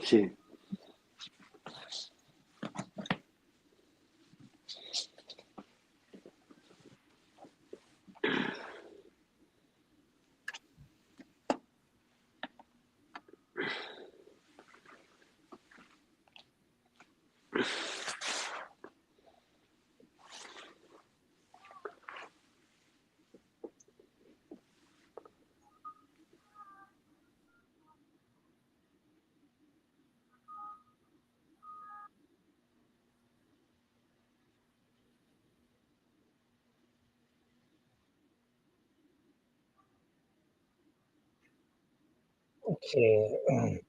Sí. Okay.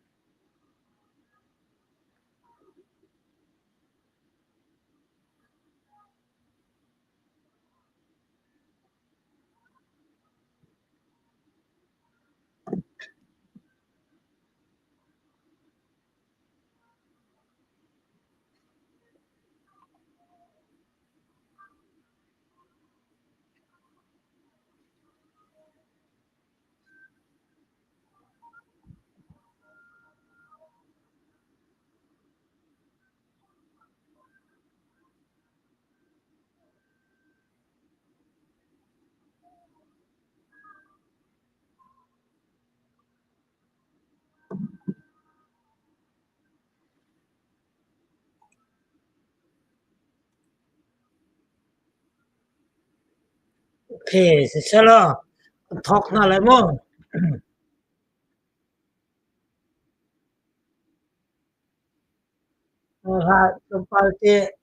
Okay, sicher. Talk na lang mo. Seperti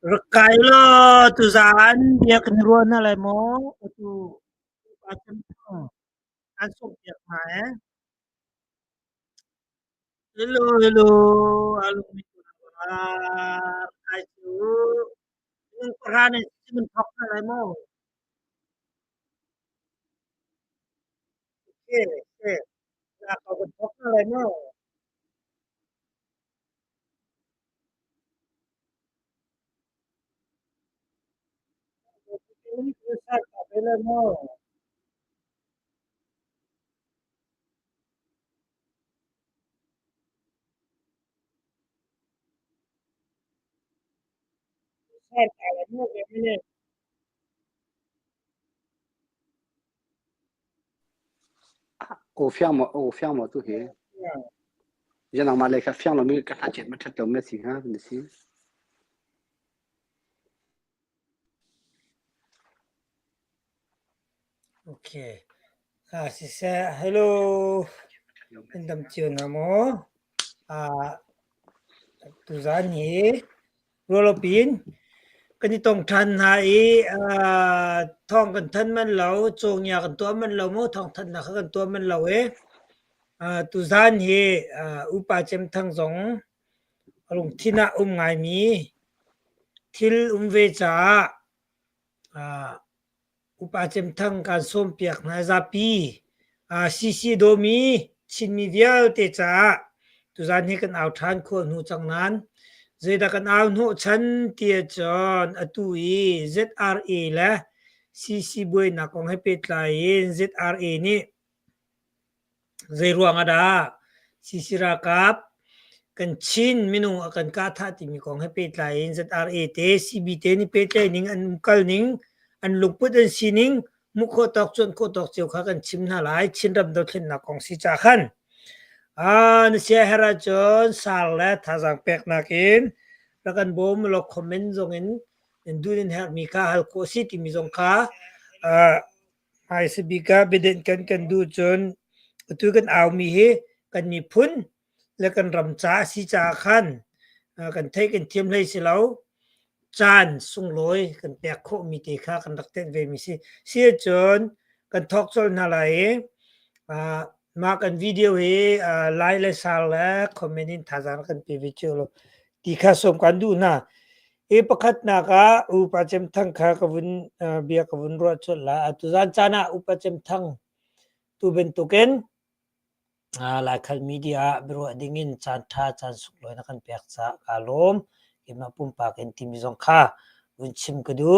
rekai lo tusan dia keniruan na lang mo. Itu macam langsung dia eh. Hello, hello. Halo, kayu. Yung parane yung talk na lang mo. Okay, okay. Nakapag-talk na lang mo. Ini susah, kabel mo. Susah, kabel mo. Kabel. Au ferme, tout est. Il y a normal les ferme, le mieux que la tête, mais tu te mets ici, hein, ici. Okay. Siya, hello. Indam chiyo na mo. Tuzan hi. Rolopin. Kanitong tan hai thong kan thân man lâu chong nhà kan tua man lâu mo thong thân na kan tua man lâu Tuzan hi upa chem thang zong alung thina ngai mi thil ve cha upa chem thang kan som piak na zapi sisi domi chin mi vial te cha tuzan hi kan au than kho nu chang nan zeda kan au nu chan tia chon atui ZRA la cc boy na kong he pet lain ZRA ni zai ruang ada cc rakap kan chin minu akan ka tha ti mi kong he pet lain ZRA te CB te ni pet te ning an kal ning an lukput an sining mu kho tok chon kho tok chiu kha kan chim na lai chin ram do thin na kong si cha khan na sia hera chon sal la tha jang pek na kin ra kan bom lo comment zong in du din her mi ka hal ko si ti mi zong kha ai se bi ka beden kan du chon tu kan aw mi he kan mi phun le kan ram cha si cha khan kan thai kan thiam lai si lo chan sung loi kan pek kho mi te kha kan dak ten ve mi si sia chon kan thok chol na lai ma kan video he lai le sal la comment in tha jan kan pe vi cholo ti kha som kan du na pakhat na ka upa chem thang kha ka vun bia ka vun ro chol la tu jan chana upa chem thang tu ben tu ken la khal media bro dingin chan tha chan suk loi na kan pek cha kalom ima pum pa ken tim zong kha vun chim ka du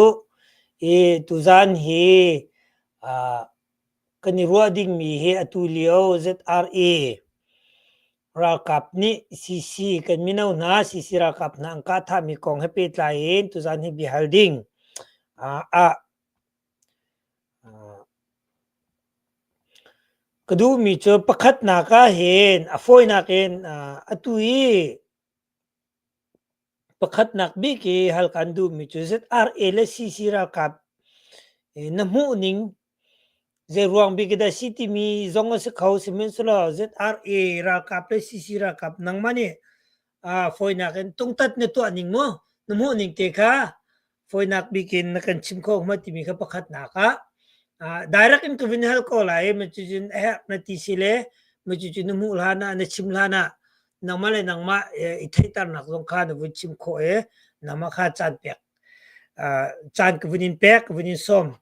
tu jan hi kani ro ding mi he atu lio ZRA ra kap ni CC kan minau na CC ra kap na angka tha mi kong happy tlain tu zan hi bi holding kadu mi cho pakhat na ka hen afoi na ken atui pakhat nak bi ki hal kan du mi cho ZRA le CC ra kap na mu ning ze ruang bi ki da city mi zong se khau simen solo ZRA ra kap le CC ra kap nang mani phôi nạc cái tung tất như tuan nhìn mo nó mua nhìn tê kha phôi nạc bị kinh nó cần chim khô mà tìm cái bậc khát nạc á direct in cái vinh hal ko lại mà chú chú nó tí xí lệ mà chú chú nó mua lana nó chim lana nang mà lại nang mà ít thấy ta nạc dòng kha nó vinh chim khô ấy nang mà kha chan bẹc chan cái vinh bẹc cái vinh som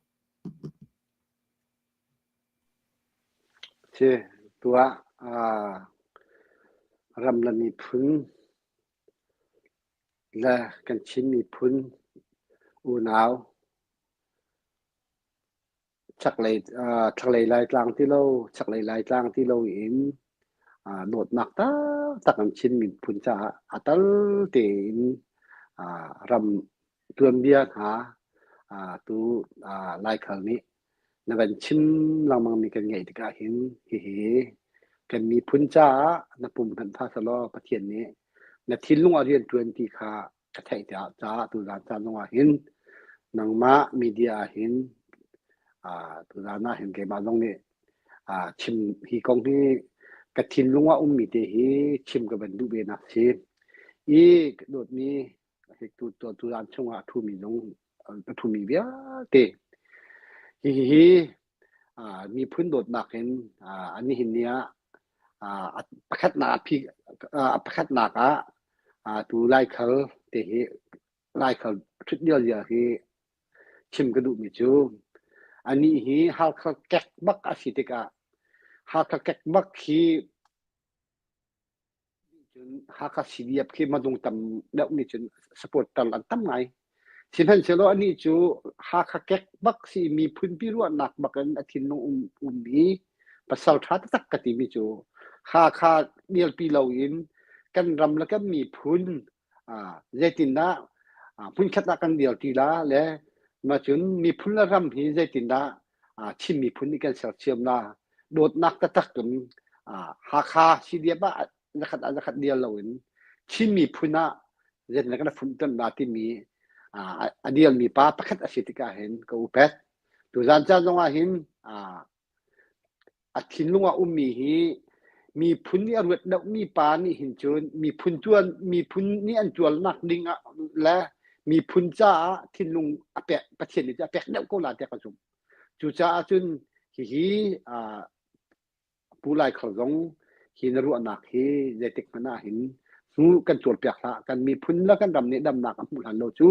chứ tua rầm lần mi phun là cần chín mi phun u nào chắc lấy lại tlang tí lâu in đột nặc ta tắc cần chín mi phun cha atal tiền rầm tuần bia hả tu lại khởi ní nó gần chín lòng mang mi cần ngày thì cả hin hi hi cần mi phun cha nó bùng thần pha salo phát triển ní nó thiên lung ở riêng tuần thì khá cái thay cha tu ra cha lung ở hin nang ma media hin tu ra na hin cái mà long ní chim hi công hi cái thiên lung ở mi te hi chim cái vấn du bên na si y đột mi cái tu ra chung thu mi long thu mi bia te hi hi mi phun đột nạc hin anh hin niaประคัดนาพี่ประคัดนาตูไล่เขาแต่เหไล่เขาชุดเดียวคือชิมกระดูกมิจูอันนี้ฮีฮัลเขาแก๊กบักอาศิติกาฮัลเขาแก๊กบักคือจนฮัลเขาสีเดียบคือมาดงตำเด็กนี่จนสปอร์ตตลอดตั้มไงสิเห็นเชลอันนี้จูฮัลเขาแก๊กบักสิมีพื้นพิรุณหนักบักกันอาทิตย์นงมีภาษาทัดตักกติมิจูค่าเดียลปีเราอินกันรำแล้วก็มีพุนเจตินนะพุนขัดกันเดียวทีละและมาจนมีพุนละรำที่เจตินนะชิมมีพุนนี่กันเสียเชื่อมละโดดนักตะตักกันค่าสิเดียบะจะขัดเดียวเราอินชิมมีพุนนะเจตินกันพุนต้นนาที่มีเดียวมีป้าประคัดอสิติกาเห็นก็อุปเตตัวจานจ้าลงอาหินทินลงอามีฮีมีพุนนี่อรวดดอกมีปานี่หินจนมีพุนจวนมีพุนนี่อันจวนนักดิ่งและมีพุนจ้าทินลุงอเปะประเทศนี่จะเปะเดาก็ลาเตะกระจุมจูจ้าจนฮีผู้ไล่เขาลงหินรัวนักฮีเจติกมันน่าหินสู้กันจวนเปียกละกันมีพุนแล้วกันดำนี่ดำหนักมุหันโลจู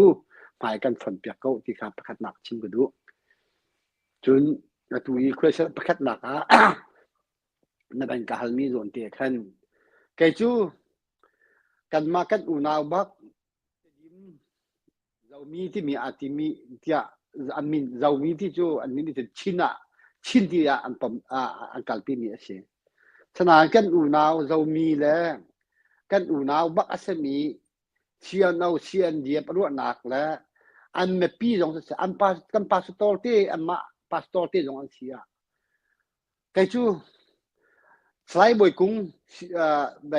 หมายกันฝนเปียกเขาที่ขาประคัดหนักชิมกันดูจนตัวอีคุยสัประคัดหนักนั่นเป็นการมีส่วนเดียขันแกจูกันมากันอุณาบักเรามีที่มีอาทิมีที่อันมีเรามีที่จูอันนี้จะชินที่อันปมอันกัลปีมีเสียฉะนั้นกันอุณาเรามีแล้วกันอุณาบักอาศัยมีเชียนเอาเชียนเดียบรวดหนักแล้วอันไม่ปีตรงนั้นอันพาสตอร์ที่อันมาพาสตอร์ที่ตรงนั้นเสียแกจูสไลด์บอยกุ้งไป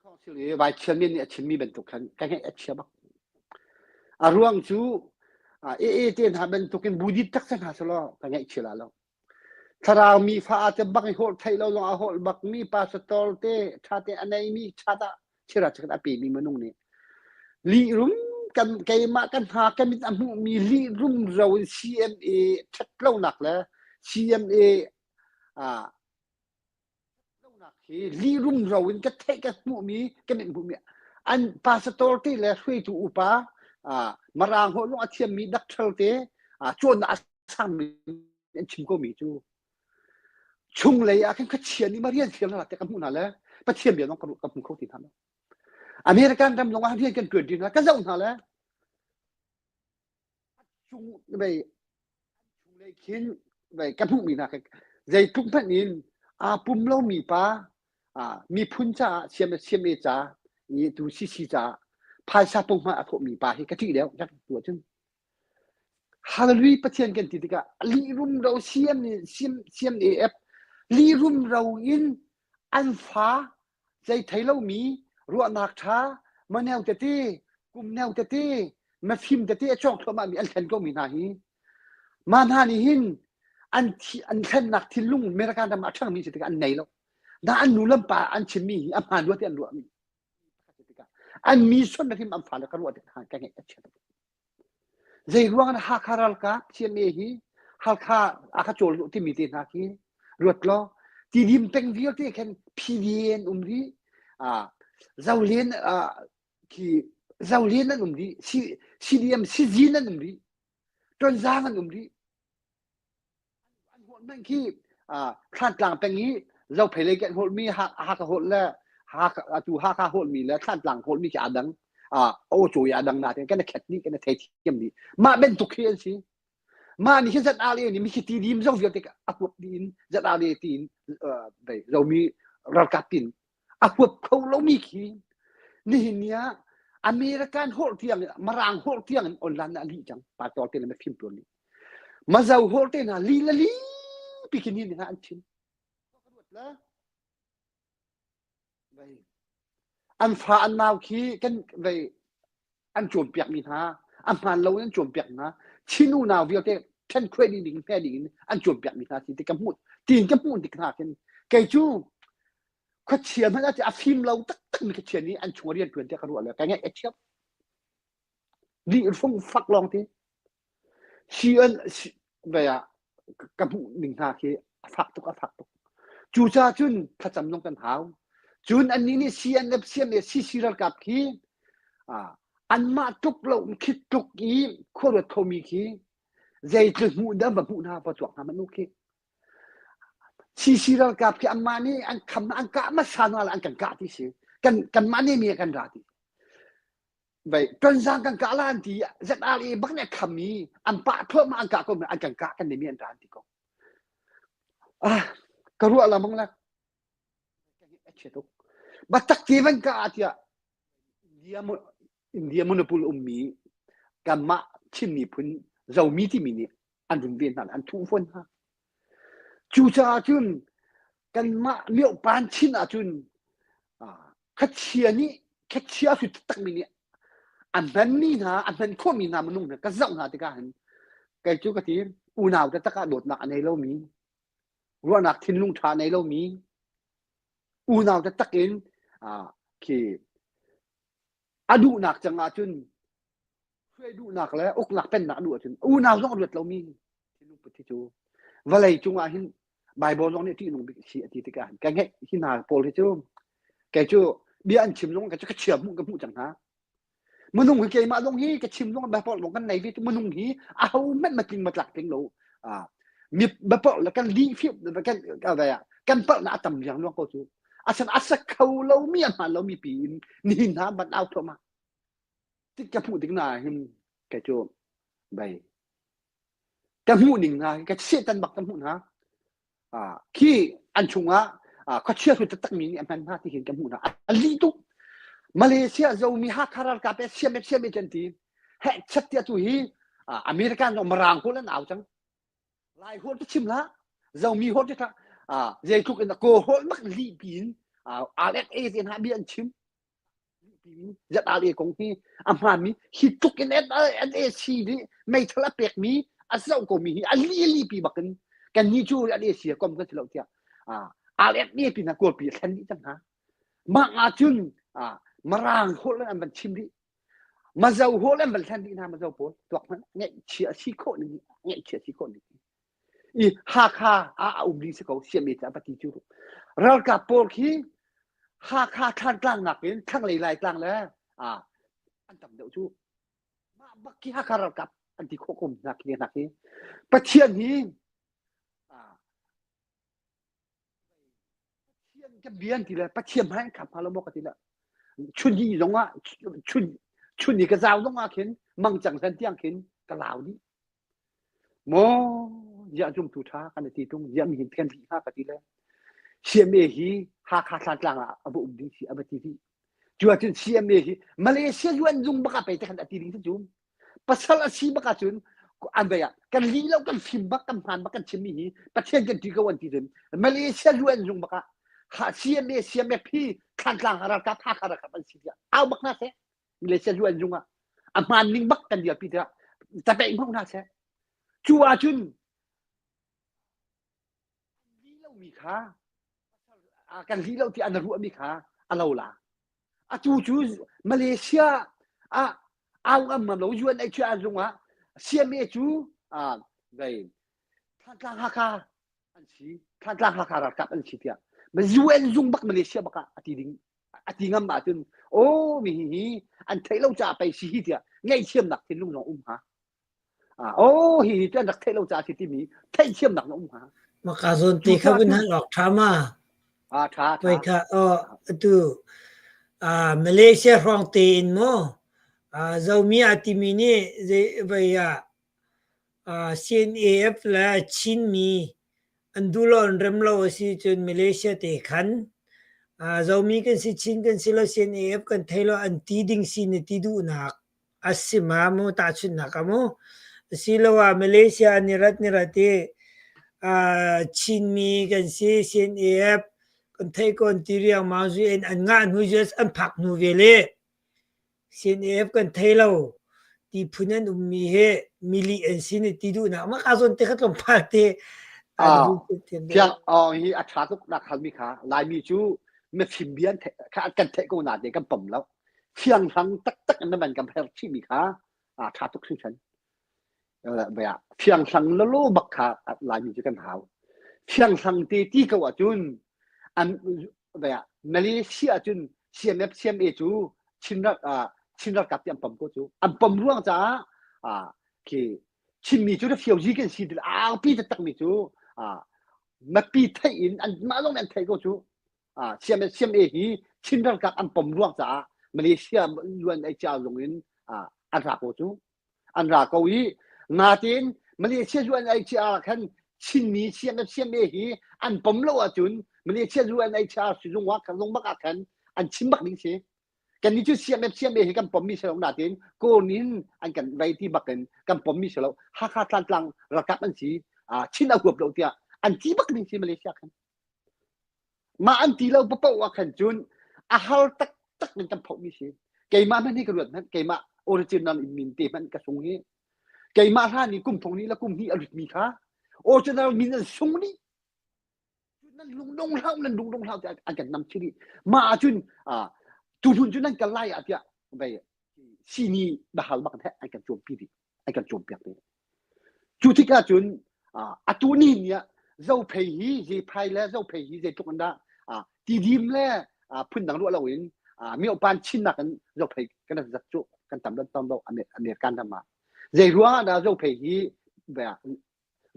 ข้อสิริไปเชื่อมีเนี่ยชิมีเป็นตุกันกันให้เชื่อบ้างร่วงจูเตียนหาเป็นตุกันบูดิตักสังหาสโลกันให้เชื่อแล้วถ้าเรามีฟ้าจะบักให้โหดไทยเราลองเอาโหดบักมีพาสตอร์เตชาเตอันไหนมีชาตาเชื่อจะกันปีมีมนุษย์นี่ลีรุ่มกันไกมากันหากันมีลีรุ่มเรา CMA ชัดเล่าหนักแล้ว CMAลีรุ่มเราอินก็เทกันหมู่มีกันเป็นหมู่มีอันพาสตอร์ที่แล้วช่วยถูอุปามารางหัวลงอาเทียมมีดักเทลเตจวนอาสังมีชิมก็มีจูชุ่มเลยกันก็เชียนี่มาเรียนเชียนแล้วแต่กันหมู่นั่นแหละประเทศเดียวน้องกับหมู่เขาที่ทำอเมริกันทำลงอาเรียนกันเกิดดีนะก็เจ้าหน้าแหละชุ่มไปชุ่มเลยขินไปกันหมู่มีนะใจทุกแผ่นดินปุ่มเรามีป้า มีพุ่นจ้าเชียมเอจ้าอีดูซีจ้าภายชาปงมาอโถมีปาฮิกะที่แล้วจักตัวจึงฮาลุยปะเทียนกันติดกะลีรุมเราเชียมนี่เชียมเอฟลีรุมเราอินอันฟ้าใจไทยเรามีรัวนักท้ามาแนวเตตี้กุมแนวเตตี้มาฟิมเตตี้ช่องโทมามีอันเทนก็มีนาฮีมาหานี่หินอันเทนนักที่ลุงเมริกันทำมาช่างมีสิทธิ์อันไหนแล้วน่าอันนู้ลำปาอันชิมีอันผ่านด้วยที่อันรัวมีอันมีส่วนที่มันผ่านแล้วก็รัวที่ห่างกันเองเช่นใจรัวกันฮักคารัลกาเชียมีฮีฮักคาอาคาโจลที่มีที่นักฮีรัวตลอที่ดิมเป็นวิวที่แค่พีเดียนรีเจ้าเลี้ยนที่เจ้าเลี้ยนนั่นรีซีดีเอ็มซีจีนั่นรีจนจางนั่นรีอันหัวนั่งที่ข้างกลางเป็นงี้เราเพลย์กันหัวมีฮักหัวแล้วฮักจูฮักหัวมีแล้วข้างกลางหัวมีจะดังโอ้จุยดังนาทีกันแค่นี้กันเทียมดีมาเป็นทุกเรื่องสิมานี่ฉันจัดอะไรนี่มีคิดดีมเจ้าเวียดกับอักวบดีนจัดอะไรตีนเรามีรักตินอักวบเขาเรามีขีนี่เนี่ยอเมริกันโหดเที่ยงมารางโหดเที่ยงออนไลน์ลีจังปาตอเตนมาฟิล์มตัวนี้มาเจ้าโหดเตนะลีปีกินี่นี่นะอันชินอันฟ้าอันนาวขีกันไปอันโจมเปียกมีฮะอันมันเราอันโจมเปียกนะชินูนาวเวียเตฉันเคยดิ้งแพ้ดิ้งอันโจมเปียกมีฮะที่กำมุดตีนกำมุดติกนากันไก่จูขดเชียมันอาจจะฟิล์มเราตั้งมีขดเชียนี้อันชัวเรียนเพื่อนที่เขารู้แล้วไงไอ้เชี่ยนี่ฟงฟักลองทีเชียนแบบกำมุดดิ้งฮะที่ฟักตุกจูจ่าจุนถ้าจำลงกันเท้าจุนอันนี้นี่เชียนเนี่ยซีรัลกับขี้อันมาทุกเราคิดทุกอีขวดทมีขี้ใจจะหูดำแบบหูหน้าประจวบหามันโอเคซีรัลกับขี้อันมานี่อันคำอันกะมาสานอะไรอันกันกะที่สิกันมานี่มีกันราดีไปจนสร้างกันกะล้านที่จะอะไรบักเนี่ยคำนี้อันปะเพิ่มมาอันกะก็เหมือนอันกันกะกันในมีอันร้านที่ก็ก็รู้อะไรมั้งล่ะเชื่อทุกบัตรที่มันกะที่อินเดียมโนโปลมีกันมาชิมมีพุ่นเรามีที่มีนี่อันรุนเวียนนั่นอันทุ่งฝนฮะจูจ่าจุนกันมาเลี้ยวปานชินอาจุนคัดเชียนี่คัดเชียสุดตักมีนี่อันนั้นนี่นะอันนั้นข้อมีนามันนุ่งเนี่ยก็เจ้าหน้าที่กันไก่จูกะทีอูนาวจะตะกะโดดหนักในเรามีรัวหนักทิ้งลุงชาในเรามีอูนาวจะตะกินคืออดูหนักจังอาจุนช่วยดูหนักแล้วอกหนักเป็นหนักดูจุนอูนาวต้องอดเรามีที่ลุงปฏิจูว่าอะไรจุงอาหินใบบอลน้องเนี่ยที่ลุงไปชี้อธิติการแกเงี้ยที่นาโพลิจูแกจูเบียอันชิมลงแกจะเฉียบมุ้งกับมุ้งจังฮะมนุษย์เกยมาลงฮีก็ชิมลงแบบพอลงกันในวิทมนุษย์ฮีเอาแม่มากินมาหลักถึงโลมีแบบพอแล้วกันลีฟิวแล้วกันอะไรกันเปิดหน้าตำอย่างน้องก็จูอาศัยเขาเรามีอันมันเรามีปีนนี่นะมันเอาเข้ามาที่จะพูดถึงนายแกโจใบแกพูดหนึ่งนายแกเสียตันบักตันพูดนะขี้อันชงอ่ะเขาเชื่อสุดตั้งมีนี่อันนั้นที่เห็นแกพูดนะอันนี้ตุ๊กมาเลเซียเรามีฮักคาราลกาเปเชียเมจันทีเฮ้ชัดที่ตัวฮีอเมริกันเรามารางคนแล้วเอาจังลายหัวที่ชิมละเรามีหัวที่ท่าเจ้าทุกคนโกหัวมักลีปีนอาเล็กเอเซียนฮะเบียนชิมจัดอะไรของที่อามามีฮิตทุกคนเอซีนี่ไม่ทะเลาะเปียกมีอาเจ้าก็มีอันลีปีบักกันนี่จูอันเอเชียก็มันก็จะเล่าเที่ยอาเล็กนี่ปีน่ะกลัวปีแค่นี้จังฮะมาอาจุนมารางหัวแล้วมันชิมดิมาเจ้าหัวแล้วมันแค่นี้นะมาเจ้าโพตัวมันเนี่ยเชื่อชีโคนี่เนี่ยเชื่อชีโคนี่อีฮักฮาอุ้มดีสกาวเสียเมจ่าปฏิจูเรากับโพคีฮักฮาท่านกลางหนักเป็นทั้งหลายๆกลางแล้วอันต่ำเดียวจูมาบักกี้ฮักฮาเรากับอันที่โคกมหนักเนี่ยหนักนี่ปะเทียนนี้เทียนจะเบียนทีละปะเทียนให้ขับพาเราบอกกันทีละชุนยี่ตรงว่าชุนนี่ก็เจ้าตรงว่าเข็นมังจังสันเตียงเข็นกะลาวนี่โมอย่าจุ่มถูท้ากันทีตรงอย่ามีเห็นแทนที่ห้ากันทีแล้วเชียเมฮี หาคาทางกลางอบุดิ้งสิอบทีที่จัวจนเชียเมฮีมาเลเซียยวนจุงบักไปแต่ขันตีดิ้งจุงภาษาละชีบักจุนอันเดียกันลีแล้วกันฟิมบักกันผ่านบักกันชิมีฮีประเทศกันที่กวันที่เดิมมาเลเซียยวนจุงบักหาเชียเมพี่ทางกลางหาราคาหาราคาเป็นสิ่งที่เอาบักน่าเสียมาเลเซียยวนจุงอันมันนิ่งบักกันเดียวพี่เดียวแต่เป็นพวกน่าเสียจัวจุนลีแล้วมีค่ากันลีแล้วที่อันรู้มีค่าอะไรล่ะจูมาเลเซียเอามันเราอยู่ในที่อันตรงเสียเมจูได้ทางกลางฮักอันนี้ทางกลางฮักรักกับอันนี้เดียมันอยู่ในจุงบักมาเลเซียบักอติงามมาจนโอ้มีอันไทยเราจะไปสิเดียไงเชื่อมหนักที่ลุงน้องฮะโอ้จะหนักไทยเราจะที่มีไทยเชื่อมหนักน้องฮะมากาซนตีเขาเป็นหันหลอกทามาไปค่ะดูมาเลเซียรองตีนโมเจ้ามีอาติมินีเจ้าไปCNAF และชินมีอันดูแลเรื่องเราสิจนมาเลเซียเตะขันเจ้ามีกันสิชินกันสิเรา CNAF กันไทยเราอันตีดิ่งสินตีดูนักสิมาโมตาชุนนักโมสิเราว่ามาเลเซียนิรัตเตชินมีกันสิ CNAF กันไทยคนที่เรียกมาจุนอันงานหูจะอันพักนูเวเล่ CNAF กันไทยเราที่พูนันมีเหมิลลิเอ็นสินที่ดูนะมาคาซนเตะขัดลมพักเตะเพียงฮีอัตราทุกนักขันมีขาลายมีจูไม่ฟิมเบียนขากันเทกูนาเด็กกันปุ่มแล้วเพียงทั้งตักนั่นมันกันเพียงที่มีขาขาทุกสิ่งฉันแบบเพียงทั้งลูบักขาลายมีจูกันหาวเพียงทั้งที่กว่าจุนอันแบบมาเลเซียจุนเซียมเอจูชินรักกับที่อันปุ่มก็จูอันปุ่มร่วงจ้าคือชินมีจูได้เฟียวจีกันสิเดียวพี่จะตักมีจูมาปีไทยอินอันมาลงนั้นไทยก็จูเชียมเอฮีชินรักกับอันปมร่วงจ้ามาเลเซียล้วนไอเจ้าลงอินอันรักก็จูอันรักก็วีนาทีนมาเลเซียล้วนไอเจ้าขันชินมีเชียมเอฮีอันปมโลอาจุนมาเลเซียล้วนไอเจ้าสุจงวักลงบักขันอันชิมบักนิ่งเสียกันนี่จูเชียมเอฮีกันปมมีเสลงนาทีนกูนินอันกันไรที่บักกันปมมีเสลงฮักกลางรักกับอันสีชินเอาหัวเปล่าเดียอันที่บักนิ่งสิมาเลเซียกันมาอันที่เราปะว่าขันจุนฮัลตักมันจำพอมีสิเกี่ยมาไม่นี่กระโดดนั้นเกี่ยมาออริจินัลอินมินเตมันกระทรงนี้เกี่ยมาท่านี่กุมตรงนี้แล้วกุมนี้อรุณมีค่ะออริจินัลมินนั่นทรงนี้นั่นลุงเท้านั่นลุงเท้าจะอันกันนำชีวิตมาจุนจุนนั่นกันไล่อะเดียไปซีนีบาฮัลบักแท้อันกันโจมปีดิอันกันโจมเปียกเลยจุดที่กาจุนตัวนี้เนี่ยเราเพย์จะพายแล้วเราเพย์จะทุกคนได้ทีดีมแล้วพื้นดังรู้เราเห็นมีอุปกรณ์ชิ้นหนักกันเราเพย์กันจะจุกันทำแล้วต้องเราอเมริกันทำมาจะรู้ว่าเราเพย์แบบ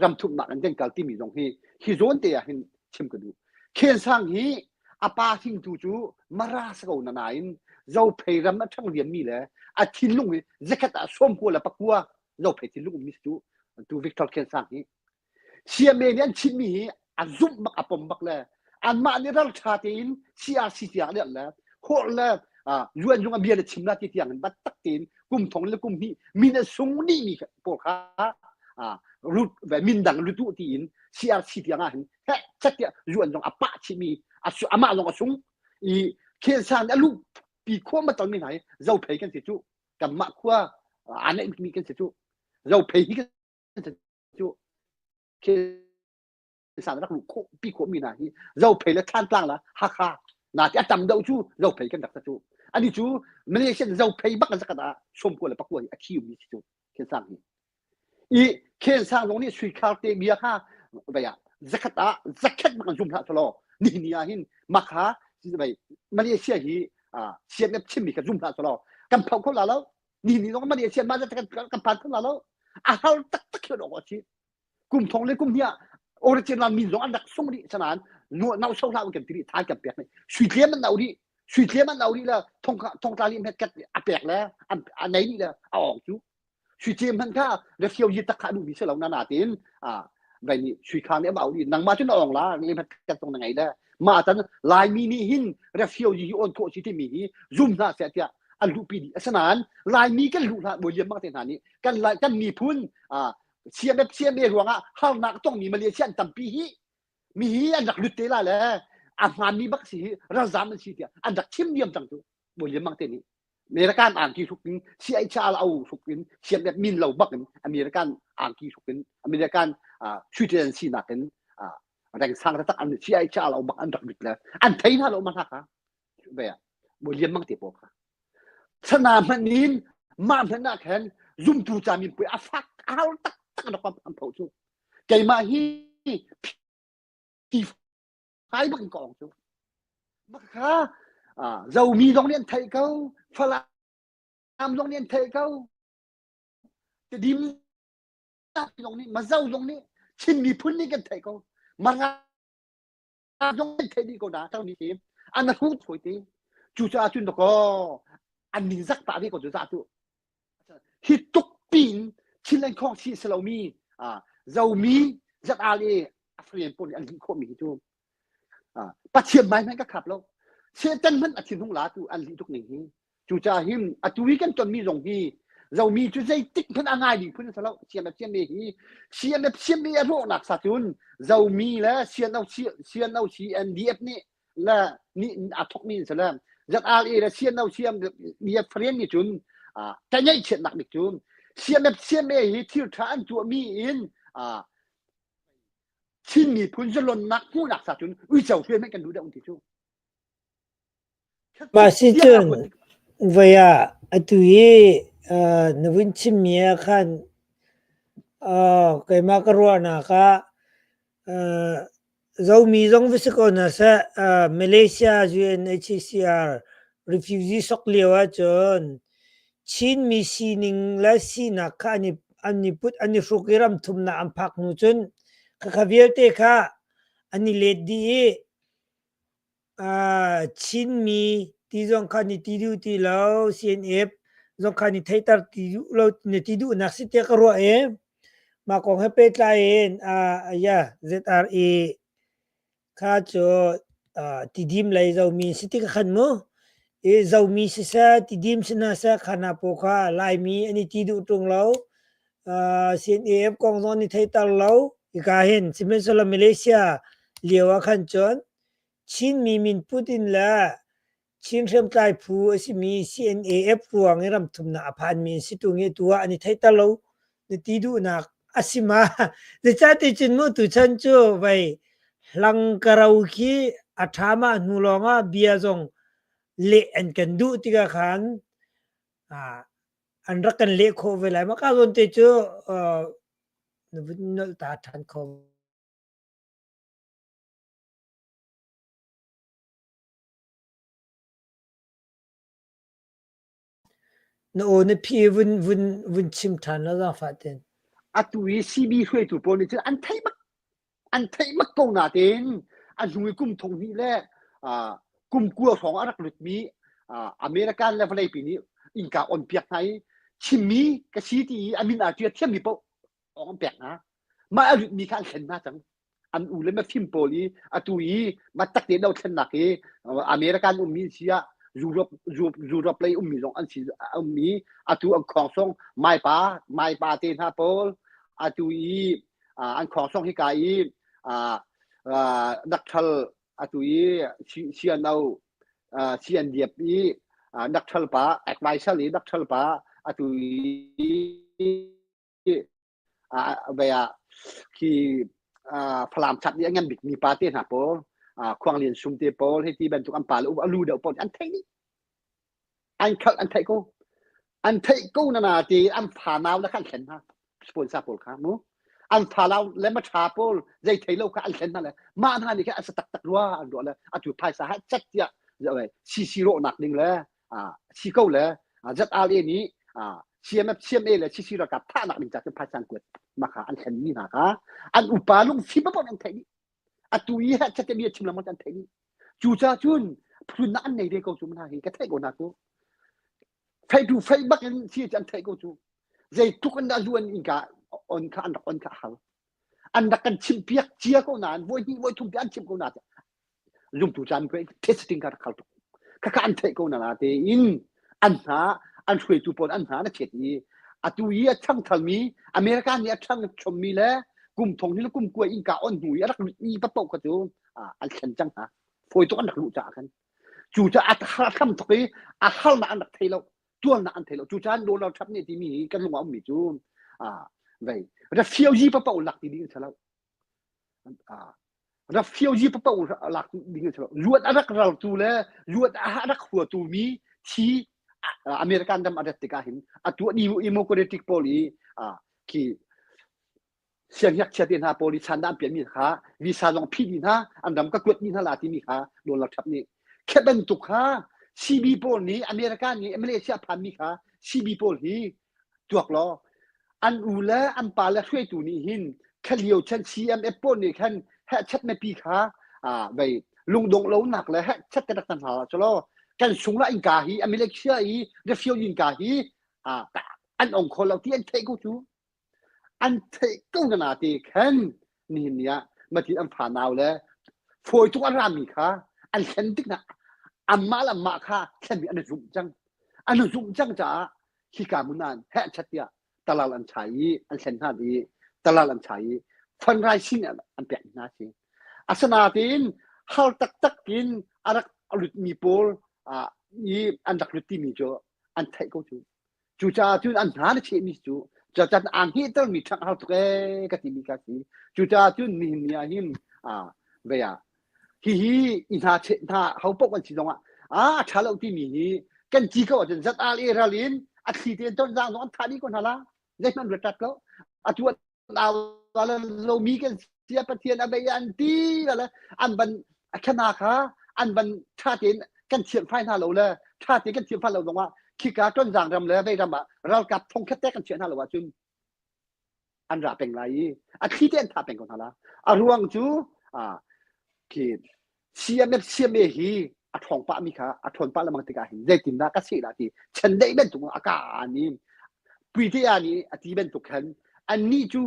รำทุกหนักกันเช่นการที่มีตรงที่ฮิโซนเตียเห็นชิมกันดูเขียนสร้างฮีอาปาทิ้งจูมาราสกาวนาอินเราเพย์รำมาทั้งเรียนมีแล้วทิ้งลุงจะแค่แต่ส้มหัวแล้วปักหัวเราเพย์ทิ้งลุงมีจูดูวิกตอร์เขียนสร้างฮีเชียเมนี่ชิมีอันซุ่มบักอปมบักเลยอันมาเนี่ยเราชาตินCRCที่อย่างนี้แหละโหเลยยวนยุงเบียร์ชิมนาที่อย่างนั้นบัดตักตีนกุมทองและกุมนี้มีในสงนี่มีพวกเขารูดแบบมินดังรูดตีนCRCที่อย่างนั้นเฮ้ยชัดเจนยวนยุงอปะชิมีอามาลงอาสงอีเคสานลูกปีขั้วมาตอนนี้ไหนเราเพย์กันเสียจูกับมาขั้วอันนี้มีกันเสียจูเราเพย์กันเสียจูเคสารรักลูกปีขวมีนาฮีเราเพลและท่านกลางละฮักนาที่จำเดาจูเราเพลกันดักจูอันนี้จูไม่ใช่เราเพลบักกันสักกระชมพวกเลยปักวัวอาคิวมีจูเคสารนี้อีเคสารตรงนี้สุยคาร์เตมีค่ะไปzakatมันจุ่มละตลอดนี่อาหินมาค่ะไปมาเลเซียฮีเชียนเนี่ยชิมมีกันจุ่มละตลอดกันเผาคนละแล้วนี่น้องมาเลเซียมาจะกันผ่านคนละแล้วฮัลตักเขียวดอกชีกลุ่มทองเลยกลุ่มเนี่ยออริจินัลมีสองอันดับส่งดิฉะนั้นน่าเศร้าเล่ากันทีนี้ท้ายกับเปียกเลยสุดเลี้ยมันเอาดิแล้วทองตาลีมันกันเปียกแล้วอันไหนนี่แล้วเอาออกจูสุดเลี้ยมันก็เดี๋ยวเที่ยวยึดตะขาดูมีเสลานาตีน vậy ni suy khang để bảo đi nang ma chân ong la ni cái tông này đó mà tan lai mi ni hin refugee on thọ chi ti mi hi zoom na se tia an lu pi sanan lai mi kan lu la bo yem ma te na ni kan mi phun CM ruanga hal nak tong mi Malaysia tampi hi mi hi an dak lut te la le afan mi bak si razam si tia an dak chim diam tang tu bo yem ma te ni American ang ki sukin si ai cha au sukin siam net min lo bak American ang ki sukin American Sweden si na ken reng sang ta an si ai cha lo bak an dak lut la an thai na lo ma ka be bo yem ma te po ka sana manin ma na ken zum tu cha min pu afak al tak tak da am phau chu kai ma hi ti hai bak kong chu ma ka dầu mì dòng điện thầy câu phà làm dòng điện thầy câu cái đêm dòng điện mà dầu dòng điện xin mì phun đi cái thầy câu mà dòng điện thầy đi câu đá tao đi tìm anh là hút thôi tí chú cha chú nó có anh mình rắc tạ đi còn chú cha chú hít tục pin xin lên con xin sầu mì dầu mì rất ali African pôn anh không mì chú bắt chiêm máy các khắp lâuเชื่อจันมันอธินุงลาตูอันลีทุกหนึ่งจูจ่าหิมอตุวิกันจนมีรงฮีเรามีจุดใจติ๊กพันอ่างไงดิพันสละเชียนแบบเชียนเมฮีเชียนแบบเชียนเมย์โรนักสัตุนเรามีแล้วเชียนเอาชีเอ็นดีเอฟนี่และนี่อัทุกมีสละจัดอาลีแล้วเชียนเอาเชียนดีเอฟเฟรนนี่จุนแต่ยังเชียนหนักนิจุนเชียนแบบเชียนเมย์ที่ฐานตัวมีอินชินมีพันจะลนนักผู้หนักสัตุนอุ้ยเจ้าช่วยไม่กันดูได้องค์ที่จูMasitun vaya atuye navin chimia khan kay makarwana ka zomi zong visiko na sa Malaysia UNHCR refugee soklewa chon chin mi sining la sina ka ani put ani frukiram thumna ampak nu chon kakavierte ka ani ledi chin mi ti zong khani ti du ti lo CNF zong khani thaitar ti du lo ne ti du nak si te ka ro ma kong he pe tla en ya ZRA kha cho ti dim lai zo mi si ti ka khan mo zo mi si sa ti dim sina sa khana po kha lai mi ani ti du tung lo CNF kong zon ni thaitar lo ka hen simen sola Malaysia liwa khan chon chin mi min putin la chin rem tai phu asimi CNAF ruang ram thumna aphan mi situnge tua ani thaita lo ni tidu na asima de chati chin mu tu chan chu vai lang karau ki athama nulonga biazong le an kan du tiga khan an rakan le kho velai ma ka zon te chu no ta than kho no ne pi vun chim than la fa ten atui CB ช่วยตัวปนนี่อันไทยมักกงนาเต็นอันหุยกุมทงนี่แหละกุมกัวของอารักลุดมีอเมริกันเลเวลปีนี้อิงกาอ่อนเปียกไหนชิมมีกะชีตีอามินอาเจียเทียมมีโปอ่อนเปียกนะมาอลุดมีการเข็นนะจังอันอูเลยมาฟิมโปลีอัตุยมาตักเดียวเข็นนักอเมริกันมีเสียยูโรปเลยมีลงอันชีมีอัตุอันของส่งไม่ปาเตนฮาโปลอัตุยอันของส่งฮิกายนักทัลอัตุยเชียนเอาเชียนเดียบนักทัลปาแอดไวเซอร์นักทัลปาอัตุยเบียที่พลามชัดเนี่ยงั้นบิกมีปาเตนฮาโปลควางเรียนซุ่มเตปอลให้ที่บรรทุกอันป่าแล้วลูเดาปอลอันไทยนี่อันไทยกูนั่นน่ะที่อันผ่านเอาแล้วขั้นเข็นฮะสปอนเซอร์ปอลครับมั้งอันผ่านเอาแล้วมาชาปอลใจไทยเราก็อันเข็นนั่นแหละมาหน้านี่แค่อันสตักรัวอันรัวเลยอันจุดภายสาหัสจัดเนี่ยอะไรซีโร่หนักหนึ่งเลยซีเก้าเลยจัดอาเรนี้เชียมเลยซีโร่กับท่าหนักหนึ่งจากภายสังเกตมาค่ะอันเข็นนี่นะคะอันอุปาลุงฟิบปอลอันไทยนี่ตุยฮะจะมีชิมละมันอันไทยนี่จูจ่าจุนพูดนั่นในเรื่องของจุมนาเห็นก็ไทยกูนักกูไฟดูไฟบักที่อันไทยกูจูใจทุกคนได้จวนอีกอ่อนข้าอันเขา อันดักกันชิมเปียกเจียก็นานวัยทุ่มอันชิมก็นานรุมตุจานไปเทสติ้งกันเขาข้าอันเทก็นานเตอินอันหาอันช่วยตุปนอันหานะเฉดนี้อัตุยช่างทัลมีอเมริกันเนี่ยช่างชมมีแล้วกลุ่มทงนี่แล้วกลุ่มกล้วยอิงกาอ่อนหุยรักมีปะโปกระจูอันเข็นจังฮะฝอยตัวอันดักลุจ่ากันจู่จะอัตราคำตรีฮัลมาอันดักเทโลตัวน่ะอันเทโลจู่จานโดนเราทับเนี่ยที่มีกันลงเอามีจูเว้ยแล้วเฟียวยีปะโปหลักที่นี่กันซะแล้วรับเฟียวยีปะปะหลักดิ่งเฉลยรวดอันรักเราตูเลยรวดอันรักหัวตูมีที่อเมริกันดำอันดับติกาหินตัวนี้อิโมโคเรติกโพลีที่เสียงยักษ์เชียร์หาโพลีชันดำเปลี่ยนมีค่ะวิชาลองพิจิตรอันดำก็กดมีท่าลาที่มีค่ะโดนเราทับนี่แค่เป็นตุกค่ะซีบีโพลีอเมริกันนี่มาเลเซียพันมีค่ะซีบีโพลีตัวกล้ออันอูเล่อันปาเล่ช่วยตัวนี้หินแค่เลี้ยวชันซีเอ็มเอฟโพลีแค่แฮชัดไม่ปีค่ะไปลุงดงเล้าหนักเลยแฮชัดกระดักตันหาชะลอกันสูงละอินกาฮีอเมริกาฮีเดฟิวอินกาฮีอันองคนเราที่อันเทกูจูอันเทกูกันนาทีแค่นี่เนี่ยมาที่อันผ่านเอาเลยฝอยทุกอันรามีค่ะอันเข็นติ๊กนะอันมาละมาค่ะแค่มีอันรุ่มจังจ้าที่การมุนานแฮชัดเนี่ยตลาดอันชัยอันเข็นท่าดีตลาดอันชัยฟันไรซินอันเปลี่ยนนะสิอาสนาตินฮัลตักกินอารักอรุตมีโพลยี่อันดักรุตที่มีจ่ออันไทยก็จูจ้าจุนอันหาเชมิจูจ้าจันอันที่ต้องมีทั้งฮัลตุเกกติมีกันสิจูจ้าจุนนี่เนี่ยหิมเบียฮีอินหาเชน่าเขาปกวันสิตรงชาลที่มีกันจีก็จะจัดอาลีราลินอัดขีดเตียนต้นจางน้องท่านี้คนฮะละเด็กมันรู้จักแล้วจวนเรามีกันเสียประเทศอะไรอันที่อะไรอันบันขนาดค่ะอันบันชาติกันเชียงไฟน่าเราเลยชาติกันเชียงไฟเราตรงว่าขี้กาต้นจางรำเลยไม่รำเรากับทงแค่แต่กันเชียงน่าเราว่าจุนอันราเป็นไรขี้เตียนท่าเป็นคนฮะละรวงจูขีดเชียเมฮีทองปะมีค่ะทนปะละมังติกาหินได้ตินนักสิละทีฉันได้เป็นตุงอากาศนี้ปีที่อันนี้ที่เป็นตุกขันอันนี้จู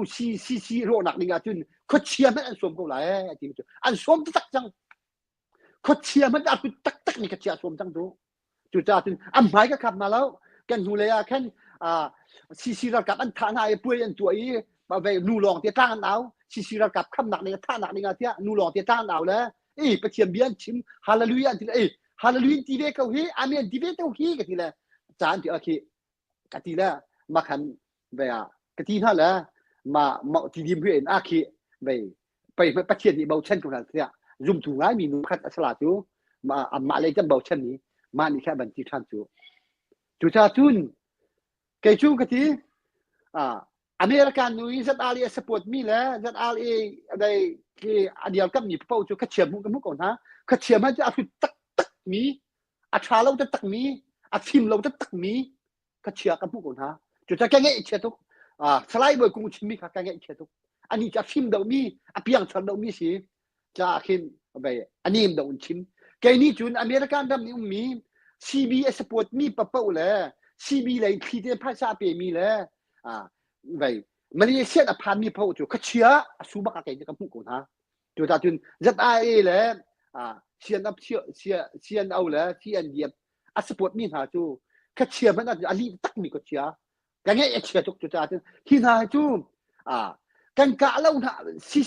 ซีโรนักนี่ก็จุนเขาเชียร์มันอันสวมกูเลยจริงจูอันสวมตักจังเขาเชียร์มันอันเป็นตักนี่ก็เชียร์สวมจังจูจ้าจุนอันหมายก็ขับมาแล้วกันหูเลยแค่ซีเรากับอันท่าไหนป่วยอันตัวอีไปนูลองเตี้ยตั้งเอาซีเรากับคำหนักนี่ท่าหนักนี่ก็เตี้ยนูลองเตี้ยตั้งเอาเลยไปเชียร์เบียนชิมฮาเลลูยาทีละฮาเลลูยาทีเวเขาเฮอาเมนทีเวเขาเฮกันทีละจานที่โอเคกันทีละมาขันไปกะทิท่าละมาที่ดิมเพื่อนคีไปประเทศนี้เบาเช่นกันเสียรุมถุงร้ายมีนุ่มขัดสลัดจูมาเลยจะเบาเช่นนี้มานี่แค่บัญชีท่านจูชาจุนเกจูกะทิอเมริกันนุ้ยจัดอาลีสปอร์ตมีแล้วจัดอาลีอะไรที่เดียวกับมีพวกจูขัดเชื่อมกันมุกก่อนฮะขัดเชื่อมมันจะเอาตักมีชาเราจะตักมีฟิมเราจะตักมีขัดเชื่อกันมุกก่อนฮะจูจะแค่เงี้ยเชื่อทุกสไลด์บอยกุ้งชิมมีค่ะกันเงี้ยเชื่อทุกอันนี้จะฟิมเดามีเพียงฉันเดามีสิจะขึ้นไปอันนี้เดาชิมแกนี่จุนอเมริกันดำนี่มี CBS สปอร์ตมีปะเป้าเลย CB เลยที่เดียนภาษาเปมีเลยไปมันนี่เสียดพันมีพอจูขัดเชื่อสูบกันเงี้ยกันมุกก่อนฮะจูจะจุนจัดไอเลยเชียนอัพเชียนเอาเลยเชียนเดียบสปอร์ตมีหาจูขัดเชื่อมันอันนี้ตักมีก็เชื่อกันเงี้ยเชื่อทุกจุดจ้าที่น่าจูกันกะเล่าหน้า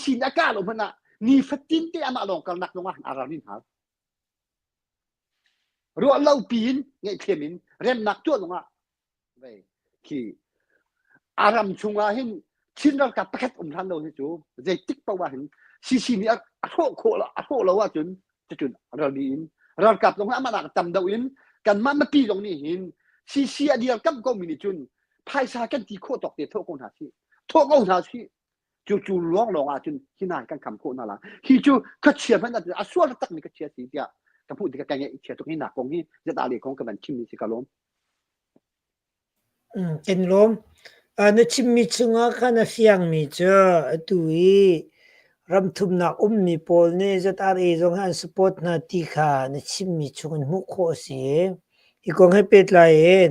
ซีนักกะเรามันน่ะนี่ฟัดจินที่อามาลองกันนักลงมาอารามินหารัวเล่าปีนเงี้ยเทียมินเริ่มนักตัวลงมาไปที่อารามชงว่าเห็นชิ้นเรากับประคัตทันเราเห็นจูใจติ๊กปะว่าเห็นซีนี่โคละว่าจุนเราดีนเรากับลงมาหนักจำดาวินกันมาปีตรงนี้เห็นซีเดียวกับก็มีจุนภายชากันที่โคตรตกเตะโทษกงหาชีจูร้องจุนที่นายกันคำโคนั่นละที่จูขัดเชียร์มันนั่นอาส่วนตักนี่ขัดเชียร์สิเดียกับพูดถึงกันเงี้ยเชียร์ตรงนี้หนักกงนี้จะตาเลี้ยงของกับมันชิมมีสิกาล้มเป็นล้มในชิมมีชงกันนะเฟียงมีเจอตุยรำทุมนักมีโพลเนี่ยจะตาเอจงหันสปอร์ตนาติค่ะในชิมมีชงมุขโคสีอีกงให้เป็ดลายเอง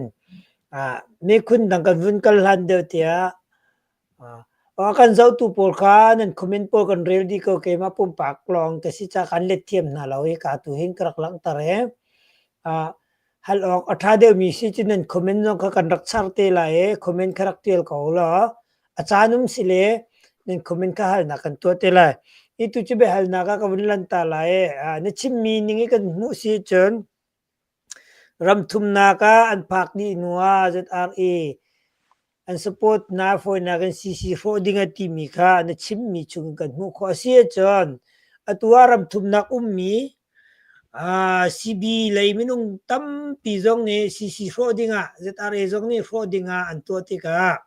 ไม่คุณดังกันวุ่นกันลันเดียวเตีย kan zau tu pol kha nan comment pol kan rel di ko ke ma pum pak long te si cha kan let thiam na lo ka tu hin krak lang tare hal ok atha de mi si chin nan comment no ka kan rak char te la e comment kharak tel ko la achanum sile nan comment ka hal na kan to te la itu chi be hal na ka ka lan ta la e na chim mi ning kan mu si chen ram thum na ka an phak ni nuwa ZRA an support na for na kan CC for dinga timi kha na chim mi chung kan mu kho si chen atua ram thum na mi CB lấy mấy nông tâm pi zong ne CC for dinga ZRA zong ne for dinga an to ti ka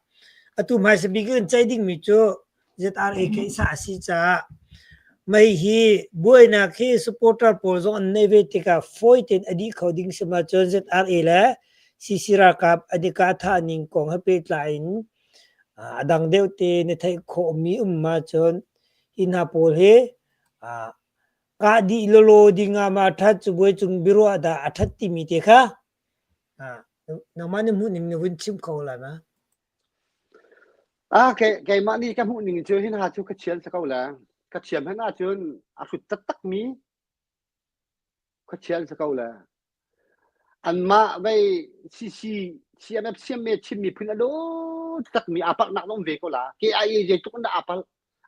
atu mai se bi kan chai ding mi cho ZRA ke sa si cha mai hi boy na khi supporter por zong ne ve ti ka foiten adi coding sama cho ZRA la CC ra kap adi ka tha ning kong ha pe tlain adang deu te ne thai kho mi ma chon ina pol he ka di lolo dinga ma tha chu boy chung biro ada athat ti mi te kha na mani mu ning ne win chim ko la na cái mà đi cái hụn mình chưa hin hà chưa cái chiến sao là cái chiến hay là chưa sụt tất tất mí cái chiến sao là anh mà về xem em xem mẹ chim mi phun đó tất mí apa nak nong về có là cái ai vậy chúng ta apa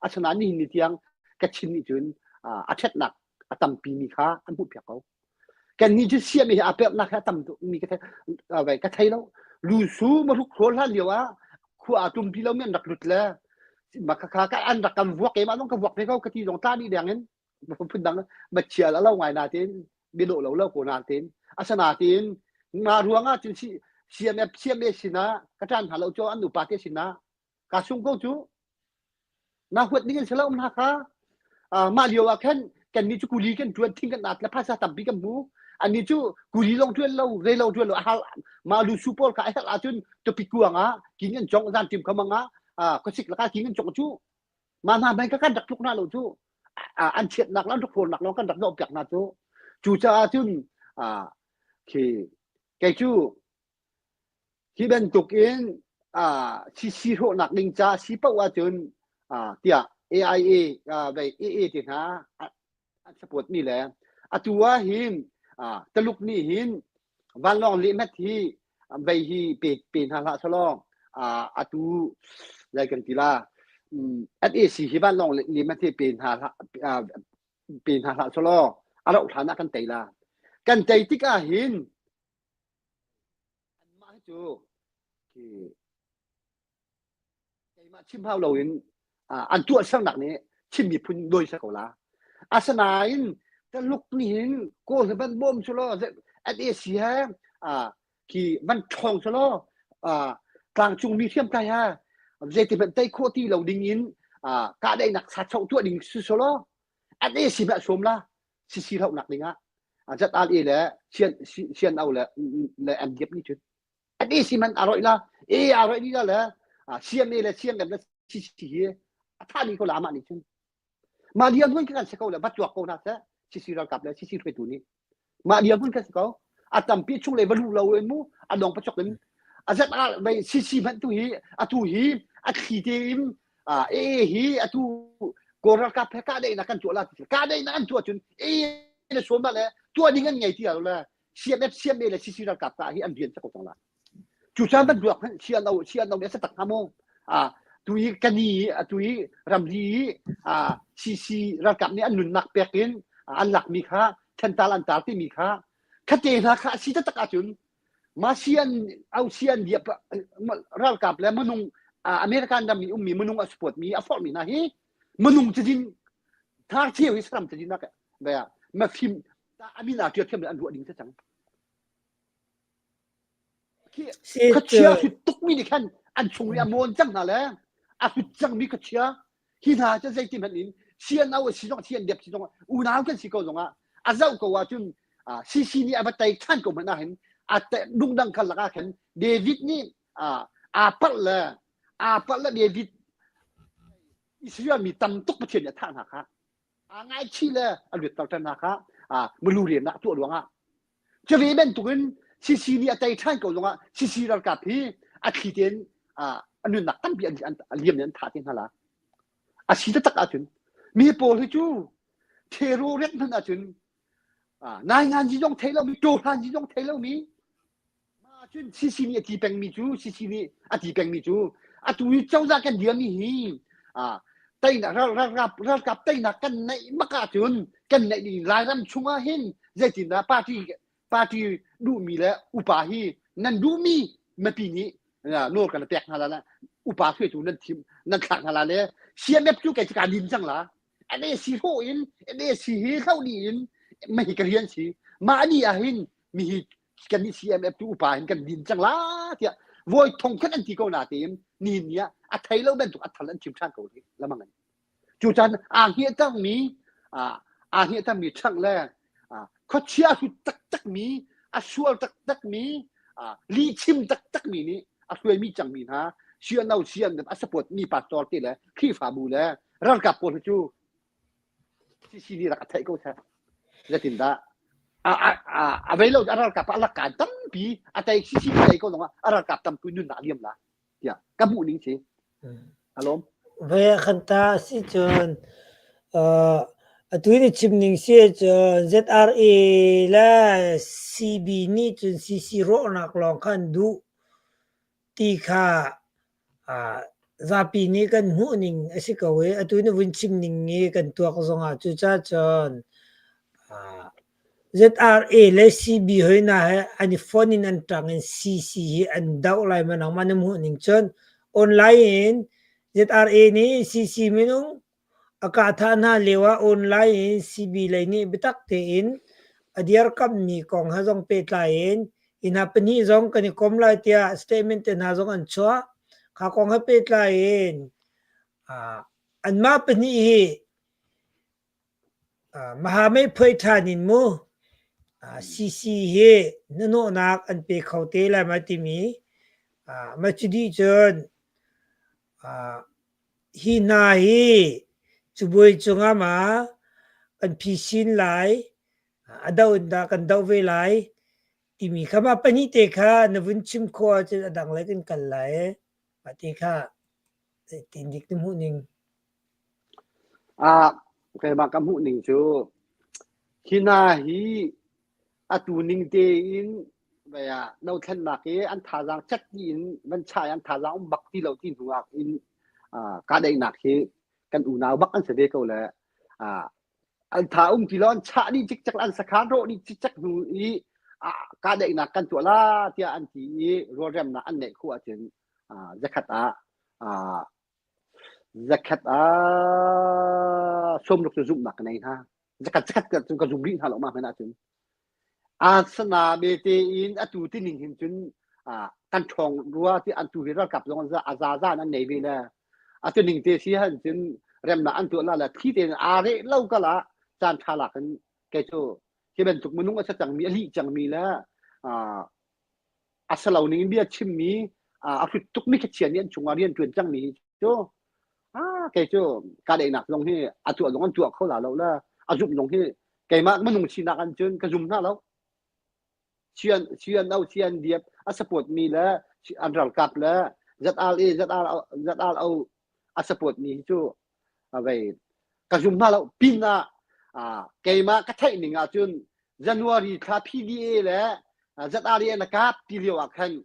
asal nani ni tiang cái chiến ni chưa achet nak atam pi mi kha anh hụt phải không cái ni chứ xem mi apa nak atam mi cái vậy cái thấy đâu lu su mà lúc khổ là liều á khu atum pi lâu miền đặc lụt là mà cái anh đặc cầm vuông cái mà nó cầm vuông phải không cái gì dòng ta đi đèn ấy mà không phân đắng mà chia là lâu ngoài nào tên biên độ lâu lâu của nào tên asa nào tên mà ruộng á chính si xem em xin á cái tràn hà lâu cho anh đủ ba tiền xin á cả sung câu chú na huyết đi cái sự lâu mà khá mà liều à cái ní chú cù lý cái chuyện thinh cái nát là phát ra tầm bi cái mũ anh ní chú cù lý long chuyện lâu rây lâu chuyện lâu mà lu support cái là chuyện tôi bị cuồng á kín nhân trong gian tìm không á có xích là cái kín nhân trong chú mà mấy cái đặc lúc nào lâu chú anh chuyện đặc lắm đặc phồn đặc nó cái đặc độ bạc nào chú cha chú thì cái chú khi bên tục yên si hộ nạc đình cha si bảo qua chun tia AIA về AA thì ha support ni le atua hin taluk ni hin van long limit hi về hi pe ha salong atu lai kan tila SAC hi van long limit hi pe ha salong arau thana kan teila kan tei tika hin ma chu ki mà chim hao lâu in anh tuột sang đặc này chim bị phun đôi sao là Arsenal cái lúc này cô thì vẫn bom cho lo SAC ha thì vẫn thong cho lo càng trung mi thêm tay ha dây thì vẫn tay khô ti lâu đình in cả đây nặc sát sâu tuột đình số lo SAC mẹ xôm la xì hậu nặc đình á rất al là xiên âu là em ghép như chứ SAC mình rồi là rồi đi là CMA là CMA là CCท่านี้ก็ลามานี่chungมาเดียมพุ่นกันสกอละบัดจวกโกนะซะCCเรากับแล้วCCไปตัวนี้มาเดียมพุ่นกันสกอตัมปีchungเลยบลูเราเอ็มูดองปะจอกนั้นจัดไปCCมันตุฮีตุฮีขีเตมฮีตุโกรกับเพกาได้นะกันจัวละกาได้นะกันจัวจุนเนี่ยสวมมาแล้วตัวนี้กันไงที่เราละCMA là CCเรากับฮีอันเดียนสกอตรงละจุดสามบัดจวกเชียร์เราเนี่ยสตักฮามงtui kani tui ramli CC ra kap ni anun nak pekin an lak mi kha thental an tar ti mi kha khate na kha si ta taka chun ma sian au sian dia ra kap le manung American da mi manung sport mi a for mi na hi manung chijin thar thiu islam chijin na ka ba ma phim ta amina tiat them an ru ding cha chang kha chia su tuk mi ni khan an chung ya mon chang na le aku chang mi ka chia hi na cha zai tim hanin sian au si jong sian dep si jong u nau kan si ko jong a zau ko wa chun CC ni abatai khan ko mana hin at dung dang khan laka khan David ni apal la David Israel mi tam tuk pa chen ya than ha kha ngai chi le a lut ta tan ha kha mulu rian na tu luang a chwe ben tukin CC ni atai khan ko jong CC ra ka phi a thi ten อันนู้นนักตั้งปีอันเลี่ยมเนี่ยท่าที่นั่นละอาชีพตักอาจุนมีโปรให้จูเทโรเรนนั่นอาจุนนายงานจีจงเทเรามีโจทานจีจงเทเรามีมาจุนซีนี่ตีแปงมีจูซีนี่ตีแปงมีจูตุยเจ้าจากกันเดียวมีฮีเต้นเรากับเต้นกันในมักอาจุนกันในรายรำชุงอาหินใจจินนะปาร์ตี้ดูมีแล้วอุปาหีนั่นดูมีมาปีนี้โน่กันแตกนั่นแหละอุปาช่วยจูนั่นทีมนั่นขังนั่นแหละเนี่ยเชียร์แม่จูแกจะการดินจังละอันนี้สีโหอินอันนี้สีเฮเข้าดีอินไม่เห็นกันเรียนสีมาอันนี้อาหินมีกันนี่ CMF จูอุปาหินกันดินจังละเที่ยโวยทงแค่นั้นที่เขาหน้าเต็มนี่เนี่ยไทยเราเป็นถูกอัฐลันทีมชาติเกาหลีแล้วมั้งไงจูจันเฮียตั้งมีเฮียตั้งมีช่างแรกเขาเชียร์สุดตักมีชัวร์ตักมีลีชิมตักมีนี่ช่วยมีจังมีนะเชียร์เอาเชียร์สปอร์ตมีปัสตอร์ที่เลยขี้ฝาบูเลยรักกับคนจูที่นี่รักไทยก็ใช่จะติดได้เวลารักกับรักกันตั้งปีแต่ที่ไทยก็ต้องรักกับตั้งปีนู่นน่าเลี่ยมละอย่ากับมูนิ่งสิอารมณ์เวลาขันตาสิจนตัวนี้ชิมนิ่งเสียจน ZRA และ CB นี่จน CC โรนักลองกันดูตีค่าzapi ni kan hu ning asikawe atuni win chim ning nge kan tua ko zonga chu cha chon ZRA le CB hoina he ani phone in an tang en CC hi an dau lai manang manam hu ning chon online ZRA ni CC minung akatha na lewa online CB lai ni bitak te in adiar kam ni kong ha jong pe tlain in hapani jong kan kom lai tia statement na jong an chwaข้าคงให้เป็นไรเองอันมาเป็นนี่มหาไม่เผยทานินมูซีเฮนโนนักอันเป็นเขาเตะแล้วมาติมีมาจุดจนฮินาฮีจุบวยจงอามาอันพิชินไหลดาวดากันดาวเวไลติมีข้ามาเป็นนี่เตะข้านวินชิมคอจะดังไรกันไหลปฏิฆาตินดิกนหูนิงเคยมากำหูนิงชูฮินาฮีตูนิงเตอินเวียเราเช่นนักอันท่ารังจัดยินมันใช่อันท่ารังบักที่เราที่หัวอินการได้หนักที่กันอูนาวบักอันเสด็จเขาเลยอันท่าที่เราอันชาดีจิกจักอันสกัดโรดีจิกจักหูอีการได้หนักกันตัวละที่อันที่รอเรียมนะอันเด็กคู่อาจารย์zakat som được sử dụng nặng này ha zakat chúng ta dùng đi ha lắm mà phải nói chừng sana bete in atu tin hình chừng căn phòng rùa thì anh tu hiểu gặp rồi ra anh này về là atu hình thế thì hắn chừng rem là anh tu là khi tiền đấy lâu cả là chan thà là cái chỗ khi bên chụp mình sẽ chẳng mi li chẳng mi là asal ini dia chimmi aku tuk mi kecian ni cuma rian tuan jang ni tu cái chỗ cái đấy nè long hi atu long an tuak khâu là lâu là azum long hi cái mà mình chỉ nak an chun cái zoom na lâu chian đâu chian diep support mi là an ral kap là ZRA support mi chu vậy cái zoom na lâu pin na cái mà cái thay mình chun January tha PDA là ZRA na kap pilio akhan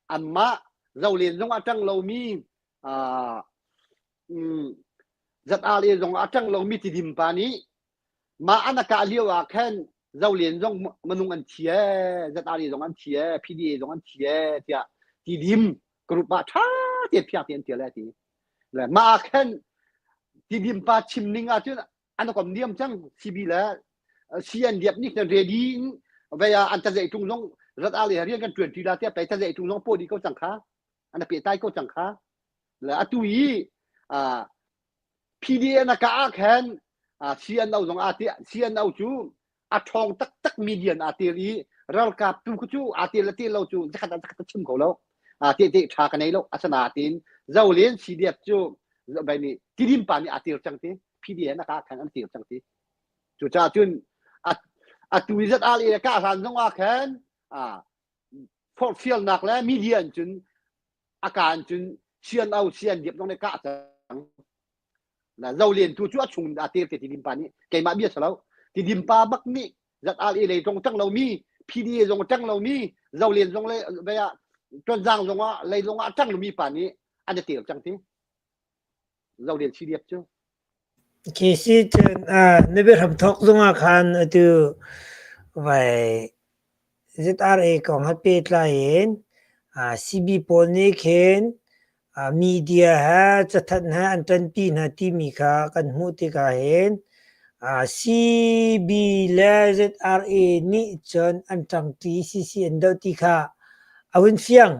anh má dầu liền giống trăng lâu mi rất ali giống trăng lâu mi thì dim pani mà anh cả liêu khen dầu liền giống manung anh chia rất ali giống anh chia PDA giống anh chia thì dim group ba cha tiền pia tiền tiền lại thì là mà khen thì dim pa chim ning chứ anh còn niệm chăng CB là CN điệp nick là ready bây giờ anh ta dạy trung giống rất ali riêngกันtruyền thì là tiếp tới ta dạy chúng nó po đi câu chẳng khá anh ta bị tai câu chẳng khá là tui PDA na cả khen CN đâu giống CN đâu chú thong tắc median li ral kap tu chú là ti lâu chú chắc chim khẩu lâu ti cha cái này lâu asana tin giàu liền si điệp chú vậy ni ti dim pa ni chẳng ti PDA na cả khen anh ti chẳng ti chú cha chun tui rất ali cả hàng giống khen phổ phiêu nạc là million chun อาการจุนเชียนเอาเชียนเดียบต้องในกะจังนะเราเรียนตัวชั่วชุนอาเตียติดิมปานี้เก่งมาเบี้ยสแล้วติดิมปาบักนี่จัดอาลีเลยตรงจังเรามีพีดีตรงจังเรามีเราเรียนตรงเลยเวลาจนจังตรงว่าเลยตรงว่าจังเรามีป่านนี้อันจะเตียบจังทีเราเรียนชีเดียบจ้ะเคสิเจนนี่เป็นคำทอกตรงอาคารตัวไว้ ZRA ของฮับเปิดไลน์CB ปนนี้เข็นมีเดียฮะจะทันฮะอันตันปีนฮะที่มีค่ะกันหูติกาเห็นCB และ ZRA นี่จนอันจังตี CC อันเดียวติค่ะเอาวินเฟียง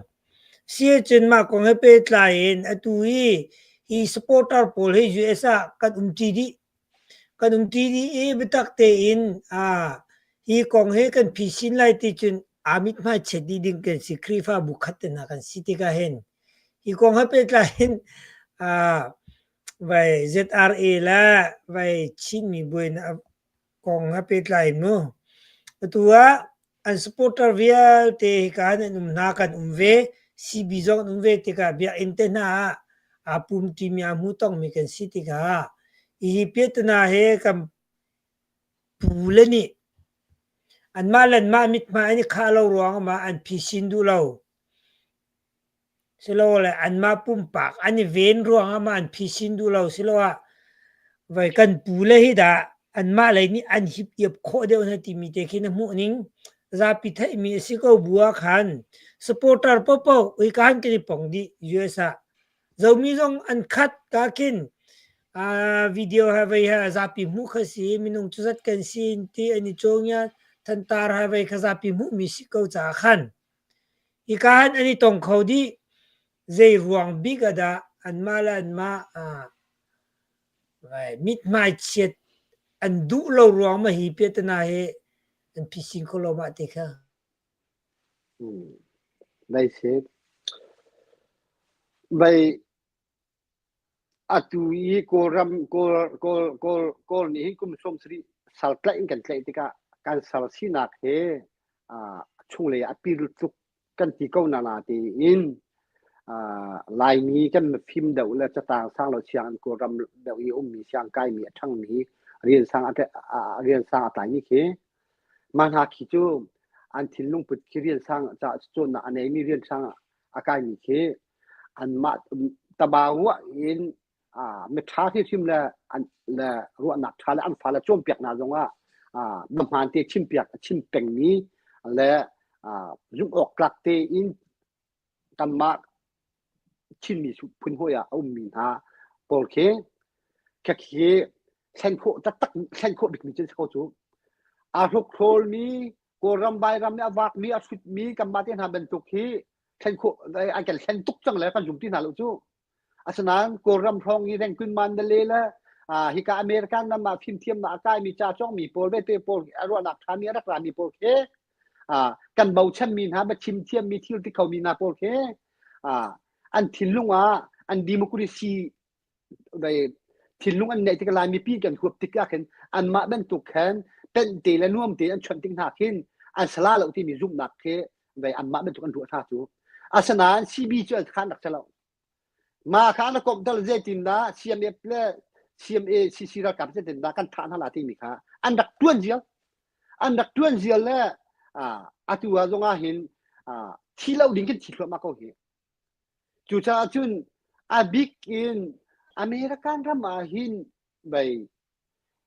เสียจนมาของฮับเปิดไลน์ตัวฮีสปอร์ตเตอร์โพลให้ US กันทีดีกันทีดีบักเตอินฮีกองเฮกันพิชินไลติจุนอามิดมาเฉดดิงกันสิครีฟ้าบุคคลนะกันสิติกาเห็นฮีกองเฮเป็นไลน์ไว้ ZRA ละไว้ชินมีบุญกองเฮเป็นไลน์นู้ตัวอันสปอร์ตเตอร์เวียเตะกันนากันเวซีบีจงเวติกาเบียอินเทอร์นาปุ่มทีมีอามุต้องมีกันสิติกาฮีเปียตนาเฮกันปูเลนี่อันมาเล่นมามิดมาอันนี้ข้าเราร้องมาอันพิชินดูเราสิเราเลยอันมาปุ่มปากอันนี้เวนร้องมาอันพิชินดูเราสิเราว่าไว้กันปูเลยฮิดาอันมาเลยนี่อันฮิบเยียบโคเดียวนะที่มีเด็กนี่มุนิงจะพิทัยมีสิเขาบัวขันสปอร์ตเตอร์ป๊อปวิการกันนี่ปองดียูเอสอะเรามีตรงอันคัดกากินวิดีโอฮะไว้ฮะจะพิมุขสิมีนุ่งจุดกันสินที่อันนี้จงยาทันตาร์ฮะไว้ข้าจะพิมุมิสิเขาจะขันอีกอันนี้ตรงเขาดีใจรวงบิกดาอันมาละอันมาไว้มิดมาเช็ดอันดูเรารวงมาฮีเปียตนาเฮอันพิชิงโคลมาติค่ะได้เช็ดไว้atu i ko ni kum som sri sal klain kan klai tika kan sal sinak he chule apil tuk kan ti ko na na ti in lai ni kan phim deu la cha tang sang lo chiang ko ram deu i mi chiang kai mi thang mi rian sang ate rian sang atai ni ke man ha ki chu an thil lung put ki rian sang cha chu na ane mi rian sang akai mi ke an ma tabawa inเมื่อท้าที่ชิมแล้วอันแล้วรู้อันนักท้าแล้วอันฟ้าแล้วจ้วงเปียกนาจงว่าบางวันที่ชิมเปียกชิมเป่งนี้และยุ่งออกกลักเตอินกันมาชิมมีสุพุนหัวเอามีนาโอเคแค่เส้นโคจะตักเส้นโคบิกมีเจนเขาจูทุกโคลมีโกรำใบรำเนี่ยวักมีสุดมีกันมาที่ทำเป็นตุกที่เส้นโคไอ้แก่เส้นตุกจังเลยกันยุ่งที่นาลูกจูอาสนานโกรำทองยี่แรงขึ้นมันเดเลยละฮิกาอเมริกันนั่นมาพิมพ์เทียมมาอากาศมีจ่าจ้องมีโปรเวเตโปรอารวนักทามีรักรามีโปรเคกันเบาชันมีนะมาชิมเทียมมีที่ที่เขามีนาโปรเคอันทิ้งลุงอันดิโมคราซีไปทิ้งลุงอันไหนที่กลายมีปีกันขวบติกาขึ้นอันมาเป็นตุกแขนเป็นเตละน่วมเตอันชนติ้งหักขึ้นอันสลาเราที่มีรุ่มหนักเคไปอันมาเป็นตุกอันตัวท่าจูอาสนานซีบีจะขันหนักจะเรามาข้างนักกบดลเจตินดา CMF และ CMA CC ระกับเจตินดากันฐานหลายที่มีค่ะอันดักต้นเจียวและตัวจงอาเห็นที่เราดิ้งกันที่เรามาเขาเห็นจุดจุนบิ๊กอินอเมริกันทำมาเห็นไป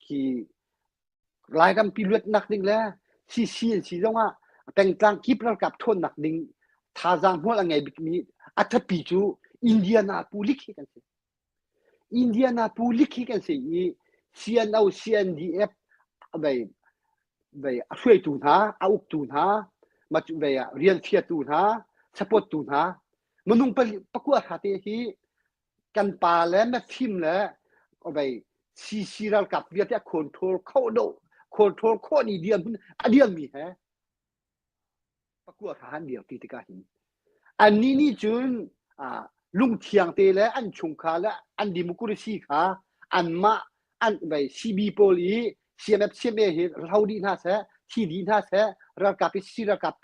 ที่รายการพิลวตนักดิ้งแล้ว CC จงอาแต่งกลางคลิประกับทนนักดิ้งท่าจางหัวละไงบิ๊กมีอัฐปีจูอินเดียนาปูลิกกันสิอินเดียนาปูลิกกันสิCNO CNDF ไปช่วยตูนหาเอาตูนหามาจุไปเรียนเทียตูนหาสปอร์ตตูนหามนุษย์ประกวดหาเตะกันปาแล้วแม่ฟิล์มแล้วไปซีรัลกับเวียดคอนโทรลเข้าโดคอนโทรลข้อนี้เดียมเดียมมีฮะประกวดทหารเดียวที่ตะการหินอันนี้นี่จุนลุงเทียงเตะแล้วอันชงคาแล้วอันดิมุกุริซีขาอันมาอันไปซีบีโปลีCMF CMA เราดีน่าเสียที่ดีน่าเสียรักกับซีรักกับ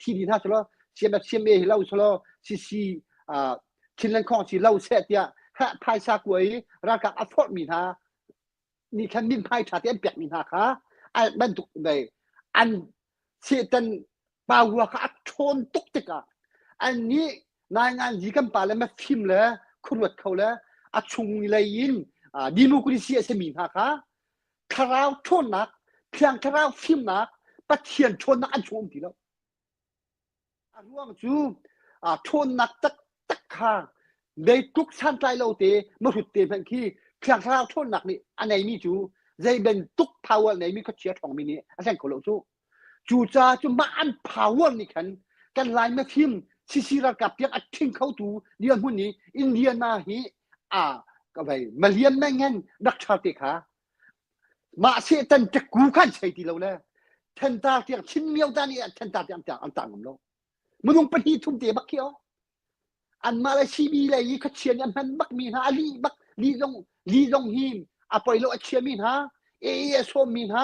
ที่ดีน่าชะลอ CMF CMA เราชะลอซี ชินลันของชีเล่าเสียเดียฮะภายซากวยรักกับอัฟฟอร์มีนานี่คันมินภายชาติเปียกมีนาค่ะไอ้บรรทุกเลยอันเสียตันปาวัวค่ะชนตุกติกะอันนี้นายงานยีกันปาแล้วมาฟิมเลยคุณวัดเขาเลยชุงเลยยินดิโมคราซีเสมีนาค่ะคราวชนนักเพียงคราวฟิมนักปัจเจียนชนนักอันชมทีแล้วร่วงจูชนนักตักข้างในทุกชั้นใจเราเตะมาถุดเตะพันขี้เพียงคราวชนนักนี่อันไหนมีจูใจเป็นทุก power ไหนมีก็เชียร์ทองมินิอันนั้นก็เราจูจ้าจูมาอัน power นี่กันไล่มาฟิมซีระกับเพียงอัดทิ้งเขาตูเดียนหุ่นนี้อินเดียนาฮีก็ไปมาเลียนแม่งเงินนักชาติค่ะมาเสียตันจะกูขันใช่ทีเราเลยทันตาเตียงชิ้นเมียวตานี่ทันตาเตียงอันต่างกันแล้วมันต้องปฏิทุมเตะบักเขียวอันมาเลชีบีเลยยี่ขเชียนอันมันบักมีฮะลีลงหิมปล่อยโลเชียมีฮะเอโซมีฮะ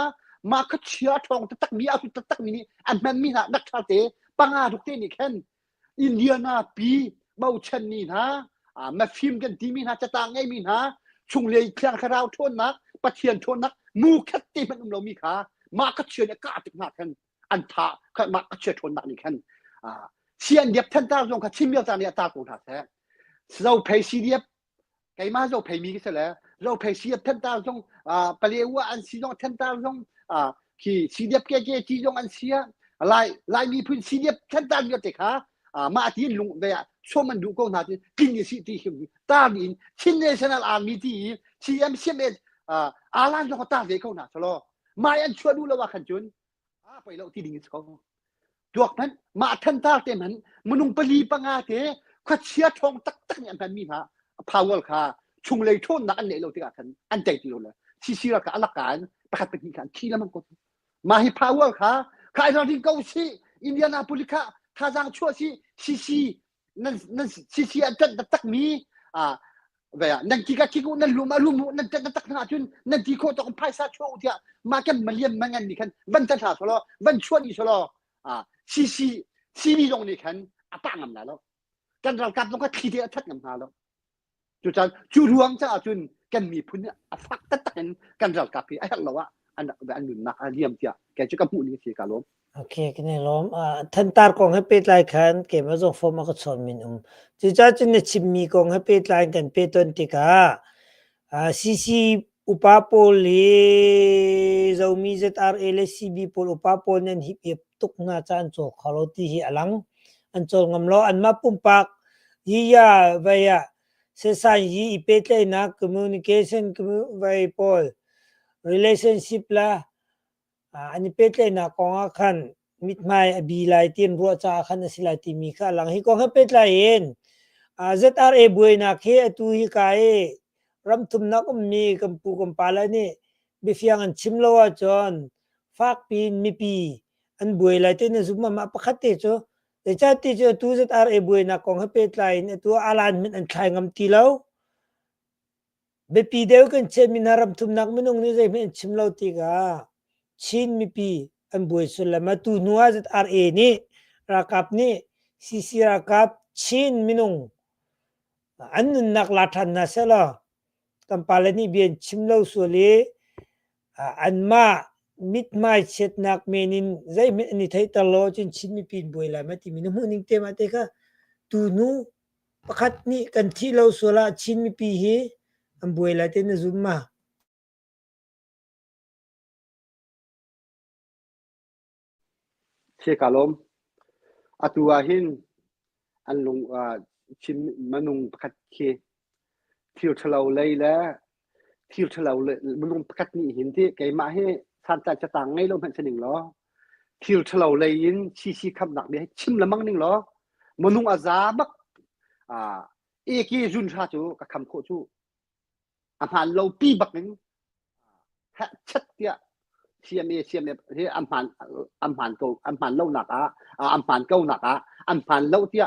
มาขเชียทองตักมีสุตักมีนี่อันมันมีฮะนักชาติปังอาทุกเตนี่แค่อินเดียนาปีเบาชันมีฮะมาฟิล์มกันดีมีฮะจะต่างไงมีฮะชุงเลยเครื่องคาราวทนนักปะเทียนทนนักมูคัตตีมันเรามีขามาขเชียเนี่ยกล้าติดหนักกันอันท่ามาขเชียทนนักนี่แค่เชียนเดียบท่านตาลงกับชิมเดียวตาเนี่ยตาโกธาแท้เราเพย์ซีเดียบไก่มาเราเพย์มีกันเสร็จแล้วเราเพย์ซีเดียบท่านตาลงปะเลี้ยวอันซีลงท่านตาลงขี่ซีเดียบเก๋ๆจีลงอันเสียลายมีพื้นซีเดียบท่านตาลเยอะเด็กฮะมาที่ลุงเดียช่วงมันดูก็น่าจะกินยี่สิบที่หิวตาลินชินเนชั่นแนลอาร์มีที่ซีเอ็มซีเอ็มอาลันเราตาเด็กเขาหน้าสโลมาอันช่วยดูแล้วว่าขันจุนไปเราที่ดิ่งเขาดวกนั้นมาทันตาเต็มหันมนุงปลีปังอาเตะขัดเชียทองตักเนี่ยมันมีฮะพาวเวอร์ค่ะชุงเลยชนนักอันไหนเราที่กันอันใจที่เราเลยซีรักกับอลักการประคับเป็นการที่แล้วมันก็มาให้พาวเวอร์ค่ะใครเราที่เกาซีอินเดียนาโพลิกาท่าจางชั่วซีนั่นซีอันตักมีแบบนั่นที่ก็คิดว่านั่นลุมนั่นตักหน้าจุนนั่นที่เขาต้องพายซาชั่วที่มาแค่มาเลี้ยงมันกันนี่กันบันทัดหาสโลบันชั่วนี่สโลซีนี่ตรงนี้กันปังกันแล้วกันเรากับตรงก็ทีเดียวทัดกันมาแล้วจู่รวงจะจุนกันมีพุ่นฟักตัดกันเรากับพี่ไอ้เราว่าอันหนึ่งนักเลี้ยงเจ้าแกจะกับพูดนี่สิการล้มโอเคกันเนี่ยล้มทันตาร์กองให้เป็ดลายขันเก็บมาส่งฟอร์มก็สอนมินจู่ๆจะเนี่ยชิมมีกองให้เป็ดลายกันเป็ดต้นติกาซีอุปาโปลีจะมีเซตอาร์เอลซีบีโปลอุปาโปนั่นฮิบตุกน่าจะอันโจขลุ่ตีฮิอลังอันโจงำล้ออันมาปุ่มปักยี่ยาไว้เสสานยี่อีเป็ดเลยนะ communication ไว้โปล relationship ละอันนี้เป็ดเลยนะกองอาคันมิดไม้บีไลตีนรัวจ้าคันสิไลตีมีค่ะหลังฮิกองให้เป็ดเลยเองZRA บุยนักเฮตุฮิกายรำทุมนักมีกัมปูกัมปาลนี่บิฟยังอันชิมโลวจอนฟักปีนมีปีอันบุยไลตีนซุมมาปะคัตเตจูแต่ชาติจูตู ZRA บุยนักกองให้เป็ดเลยนี่ตัวอาลันมันอันใครงำตีแล้วเบปีเดียวกันเชมินารำทุมนักมันงนี่ใจมันชิมโลตีกาชินมีปีอันบุยสุลมาตูนัว ZRA นี่รักบนี่ซีรักบชินมินงอันนั้นนักลาทันนะเสละกัมปาลนี่เบียนชิมเลวสุลีอันมามิดไม่เช็ดนักเมนินใจมินี่ไทยตลอดจนชิมมีปีนบุยละมาที่มินมุนิงเตมาเตค่ะตูนูประคัดนี่กันที่เลวสุละชิมมีปีเฮอันบุยละเตนซุมมาเชื่อการล้มตัวหินอันลงชิมมนุงพัดเคที่เราเล่าเลยแล้วที่เราเล่าเลยมนุงพัดนี่เห็นที่ไก่มาให้ท่านจะต่างไงลงเป็นสนิงหรอที่เราเล่าเลยยินชี้คำหนักเนี่ยชิมละมั่งนึงหรอมนุงอาซาบักเอกีจุนชาจูกับคำโคจูอาหารเราปีบักนึงชัดเนี่ยเชียมที่อาหารเก่าอาหารเล่าหนักอาหารเก่าหนักอาหารเล่าที่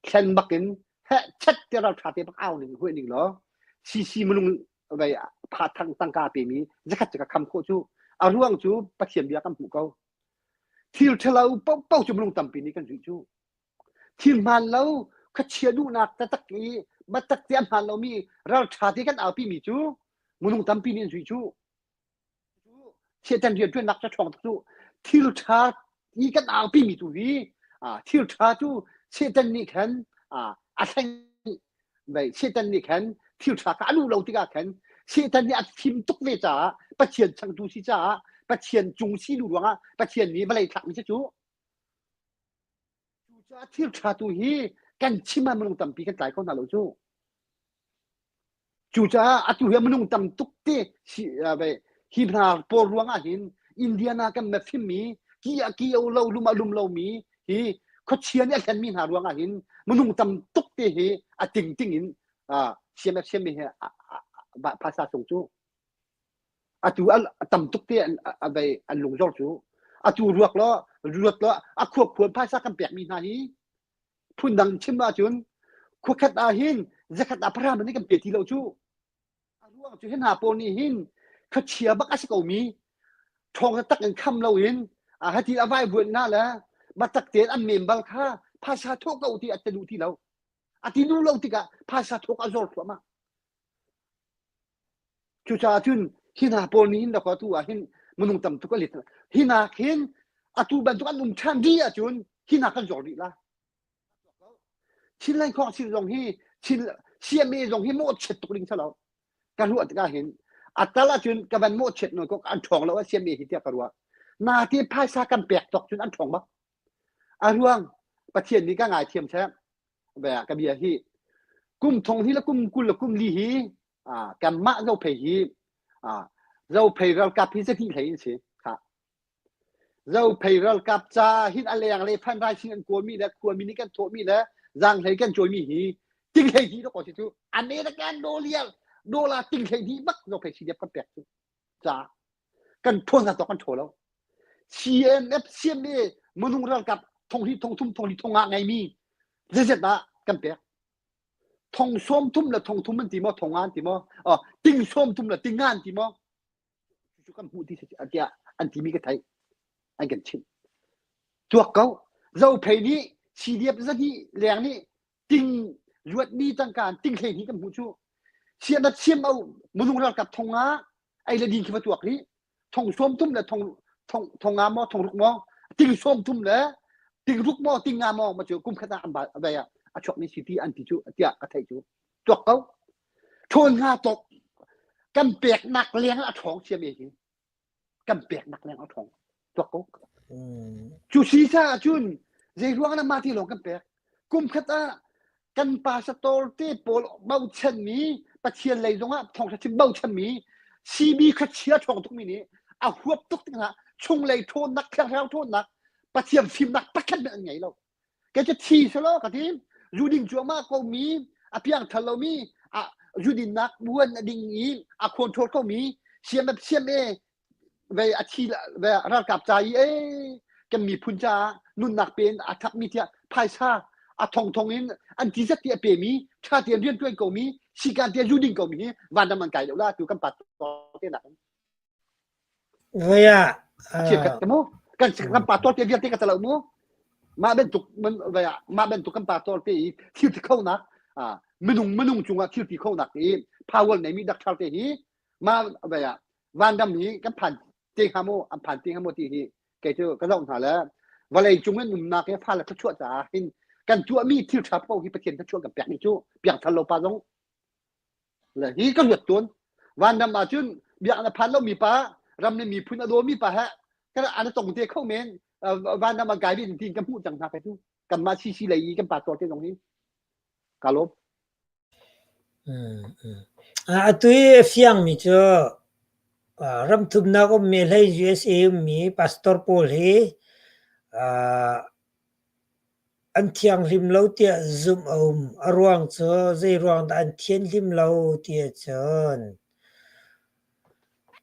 เช่นบักนึงชัดที่เราชาติบักเอาหนึ่งหัวหนึ่งหรอซีมนุงไปพาทางตั้งกาเปมีจะขัดจากคำโคจูร่วงจูปะเทียมเบียกับผูกเขาที่เราเป้าจูมนุงตั้มปีนี้กันจูที่มันแล้ว ขเชียดูนักตะกี้บัตรเตรียมหันเรามีเราชาติกันเอาพี่มีจูมุนงตั้มพี่นี่สุจูเชื่อจันเรียนด้วยนักจะช่องจูที่เราชาอีกันเอาพี่มีจูวีที่เราชาจูเชื่อจันนี่แข็งอาศัยไม่เชื่อจันนี่แข็งที่เราชาการรู้เราที่กันแข็งเชื่อจันนี่อาทิมตุกเวจ้าปะเชียนช่างดูสิจ้าปะเชียนจงซีดูดวงปะเชียนนี้มาเลยถักมิจูจ้าที่เราชาตูฮีกันชิมามันตั้มปีกันตายเขาหน้าเราจูจ้าอาจูเฮียมันตั้มตุกเตไปฮิบนาปอร์วงหินอินเดียนากันแบบฟิมีกี้เอาเราลุมเรามีฮีเขาเชียร์เนี่ยแค่มีหารวงหินมันตั้มตุกเตฮีติงหินเชียร์มีเฮภาษาส่งจูอาจูตั้มตุกเตไปลงจอจูอาจูรวกล้อควบควรภาษากันแปลกมีนาฮีพูดดังชิมอาจุนคุกขัดหินจะขัดพระมันนี่กันเปียที่เราจูร่วงจูเห็นหาปนีหินเขาเชียร์บักอาศัยมีทองตักกันคำเราหินฮัที่เอาไว้บนหน้าแล้วบัตักเตียนอันเมมบัลค่าภาษาทุกเราที่อัตดูที่เราที่นู้เราที่กะภาษาทุกอันจอดตัวมาจูจ่าจุนหินหาปนีหินดอกตัวหินมันนุ่งต่ำทุกข์ลิตหินหาหินตัวบรรทุกอันนุ่มชันดีอาจุนหินหากันจอดดีละชิ้นแรกของชิ้นตรงที่ชิ้นเสียมีตรงที่โมดเช็ดตุกลิงซะแล้วการรู้อัตกาเห็นอัตละจุนกับมันโมดเช็ดหน่อยก็อันทองแล้วว่าเสียมีหิเทียกันว่านาที่ภาษากันแปลกตกจุนอันทองบ้าร่วงประเทศนี้ก็ง่ายเทียมใช่แบบกระเบียที่กุมทองที่ละกุมกุลละกุมลีฮีกันมะเราเพฮีเราเพเรากับพิเศษที่ไหนสิค่ะเราเพเรากับจ้าหินอะไรอย่างไรพันไรชิงอันกลัวมีแล้วกลัวมีนี่กันโถมีแล้วrằng thấy cái chuối mì hí tinh thấy hí nó có chứ American đô la tinh thấy hí bắc rồi phải chỉ đẹp con bẹt chứ giá cần thôn là to con thổ đâu CNF CMB muốn dùng ra gặp thông hí thông ngã ngày mi rất đã con bẹt thông xôm thum là thông thum mình tìm mà thông an tìm mà tinh xôm thum là tinh an tìm mà chú con hụt thì anh tìm cái thấy anh cần chín chuột câu dâu phải níสีเดียบซะที่แหลงนี่ติงยวดนี่ตั้งการติงเพลงนี้กับหูชูเชียนัดเชียมเอามุนุงเรากับทงงาไอ้ละดินขึ้นมาตัวนี้ทงส้มทุ่มเลยทงงามอทงลุกมอติงส้มทุ่มเลยติงลุกมอติงงามอมาเจอกุมขนาดอันบาอะไรชอบในสิที่อันที่ชูเจ้าอัฐิชูตัวเขาชนงาตกกันเปียกหนักเลี้ยงเอาทองเชียมเองกันเปียกหนักเลี้ยงเอาทองตัวเขาชูซีซ่าจุนเรื่องนั้นมาที่หลงกันเปียกกุมขตากันปาสตอลที่โปลเบาเช่นนี้ปะเชียนเลยตรงอ่ะทองชัดเบาเช่นนี้ซีบีขัดเชียทองทุกมินิเอาหัวตุกตั้งหะชงเลยโทนนักแข่งเราโทนนักปะเชียนฟิล์มนักปะกันเป็นไงเราแกจะทีซะแล้วกับทีมยูดินจัวมาก็มีเพียงทะเลมียูดินนักบ้วนดิ่งนี้คนโทษก็มีเชียนแบบเชียนเวอาชีเวรักกับใจกันมีพุนจานุนนักเป็นทักมีเทียภายชาทองนี้อันที่จะเตียเปมีชาเตียเรียนด้วยก็มีสิการเตียยูดินก็มีวันนั้นมันไกลแล้วล่ะอยู่กันปัดต่อเตียหนักเวียเชื่อกันมั้งกันปัดต่อเตียเรียนเตียกันตลอดมั้งมาเป็นตุกมันเวียมาเป็นตุกกันปัดต่อเตียที่เข้านักมันนุ่งจุงอ่ะที่เข้านักนี่พาวเวอร์ไหนมีดักชาเตียนี้มาเวียวันดำนี้กันผ่านเตียงฮาโมผ่านเตียงฮาโมที่นี่แกเจอก็ต้องหาแล้ววันเลยจุงเงินหนุ่มนักแค่พาแล้วก็ชั่วจ้าเห็นกันชั่วมีที่ทับเขาที่ประเทศก็ชั่วกับแปลกนี่ชั่วเปียกทะเลปลาตรงเลยนี่ก็เหลือตัววันดำมาจุนเบียร์พันแล้วมีปลารำเนี่ยมีพื้นอโดมีปลาฮะก็อันนั้นตรงเตียเข้าเมนวันดำมากลายเป็นจริงกันพูดจังหาไปทุกกันมาชี้เลยกันปลาตัวเตียตรงนี้กาลบตุยเฟียงมีเจอรำทุบนักก็มีให้ USA มีพาสตอร์โพลให้อันเทียงริมเราเตียซุมอรวงเจอใจรวงอันเทียนริมเราเตียเจน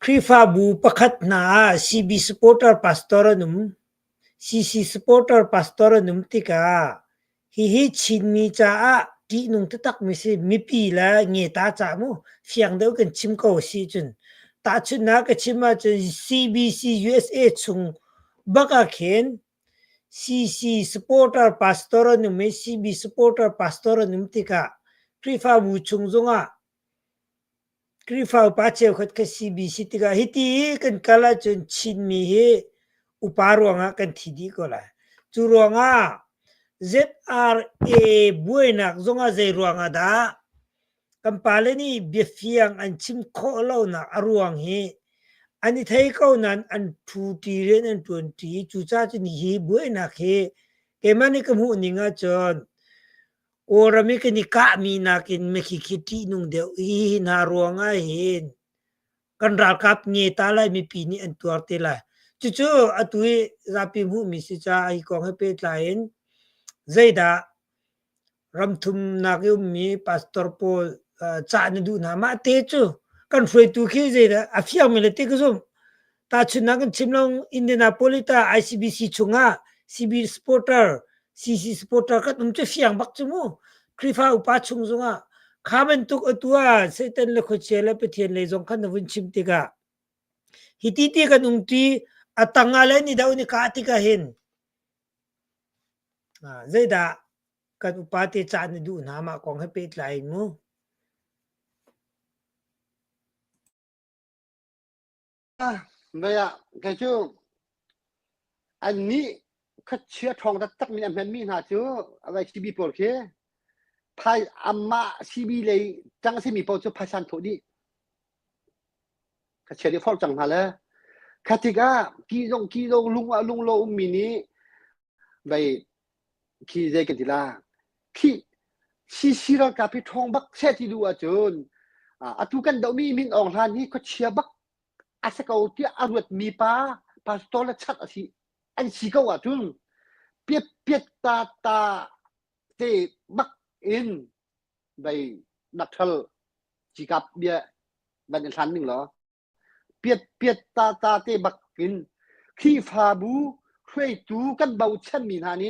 คริฟาบูประคัดนา CB supporter pastor นุ่ม CC supporter pastor นุ่มติกาฮิชินมีจ้าที่นุ่งตักมีสิมีปีละเงี้ยตาจ้ามูเฟียงเดียวกันชิมเขาสิจุนตาชุนนักชิมมาจน CBC USA ชงบักอาเคน CC supporter pastor num CB supporter pastor num tika krifa bu chungzonga krifa pache khat ka CB sitika hiti kan kala chun chin mi he uparwanga kan thidi kola churonga ZRA buenak zonga zai ruanga da kampaleni bifiang an chim kho lo na aruang he ani thai ko nan an thu ti ren an 20 chu cha chi ni hi buenak he ke mani ka mu ninga chon ora mi ke ni ka mi na kin me khi khiti nung de hi na ruanga hin kan ra kap nge ta lai mi pi ni an tuar te la chu chu atui zapi mu mi si cha ai ko he pe tlain zaida ramthum na ke mi pastor pol cha ni du na ma te chu kan frei tu khi zaida afia mi le te ko zum ta chuna kan chimlong Indianapolis ICBC chunga CB supporter CC supporter ka tum che fiang bak chumu krifa upa chung zunga khaben tuk atua setan le khochela pe thien le jong khan win chim te ga hiti te kan umti atanga le ni daw ni ka ti ka hin zaida kan upa te cha ni du na ma kong he pe tlai mu vậy à cái chú anh ní khất chia thong đã tắc mình em mình hả chú vậy CB bol kia phai amma CB lấy chẳng xem mi bol chú phai san thổ đi khất chia đi phong chẳng hả lẽ khất thì cả kỳ dong lung lo mini vậy kỳ dây cái gì là kỳ xí ra cả bị thong bắc xe thì đua chun tu kan đâu mi min ong han hi khất chia bắc asa kau ti arut mi pa pastor la chat asi an si kau atun piet ta te bak in bai nathal chikap bia ban san ning lo piet ta te bak in khi pha bu khwei tu kan bau chan mi na ni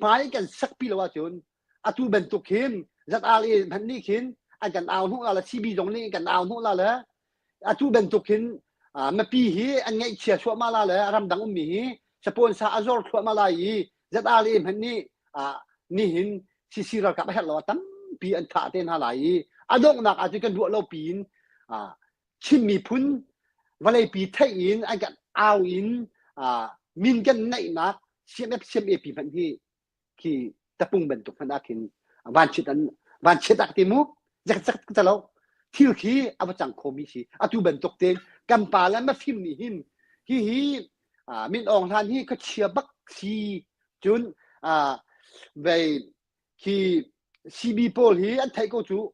mai kan sak pi lo chun atu ben tu khin zat ali han ni khin an kan aw nu la CB jong ni kan aw nu la atu ben tu khin mà pi hi anh ngay chia số mà là ram dang mi hi sapon sa azor số mà là hi zat ali man ni ni hin si ra ka ba lo tam pi an tha ten ha lai adong nak a kan du lo pin chim mi phun valai pi thai in anh kan ao in min kan nai nak sim e pi man hi ki tapung ben tu phana kin van chit ak ti mu jak ta lo thiu khi awachang khomi si atu ben tok ten kampala ma phim ni hin hi min ong han hi ka chia bak si chun về khi CB pol hi an thai ko chu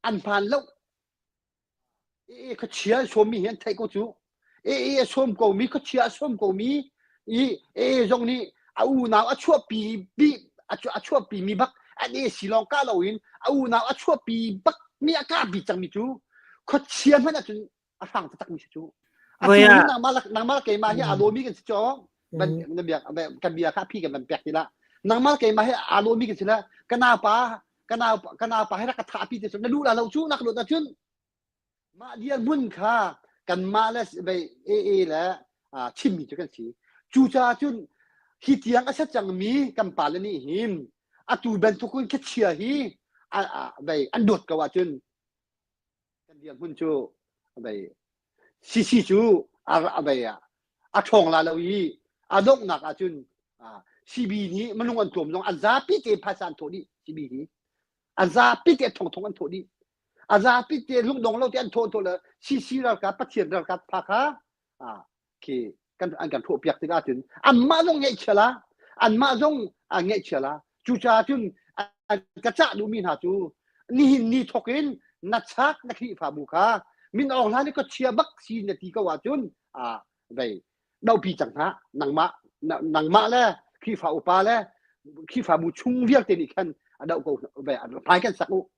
an phan lo ka chia som mi hin thai ko chu som ko mi ka chia som ko mi jong ni au na a chua pi mi bak an Sri Lanka lo in au na a chua pi bak mi aka bi chang mi chu ko chia man chun a phang tak mi chu vậy à nang mal ke ma hi alo mi kan cho ban na biak kan bia kha phi kan ban pek ti la nang mal ke ma hi alo mi kan sila kana pa hi ra ka tha pi te na lu la lo chu nak lo ta chun ma dia mun kha kan ma la be la chim mi chu kan si chu cha chun hi tiang a sa chang mi kan pa la ni him atu ben tu kun ke chia hi be an dot ka wa chun kan dia mun chu be si chu be thong la lo yi adok nak a chun CB ni manung an tom long aza pi te phasan thodi CB ni aza pi te thong an thodi aza pi te lung dong lo te an thon la si ra ka pathian ra ka pha kha ki kan an kan tho piak te ga chun an ma long ngai chela an ma jong ngai chela chu cha chun ka cha du min ha chu ni thokin na chak na khi pha bu kha min ong la ni ko chia bak si na ti ka wa chun vậy đâu bị chẳng hạn nằng mạ le khi phá upa le khi phá bu chung việc tiền khan đậu cầu về phái cái sắc u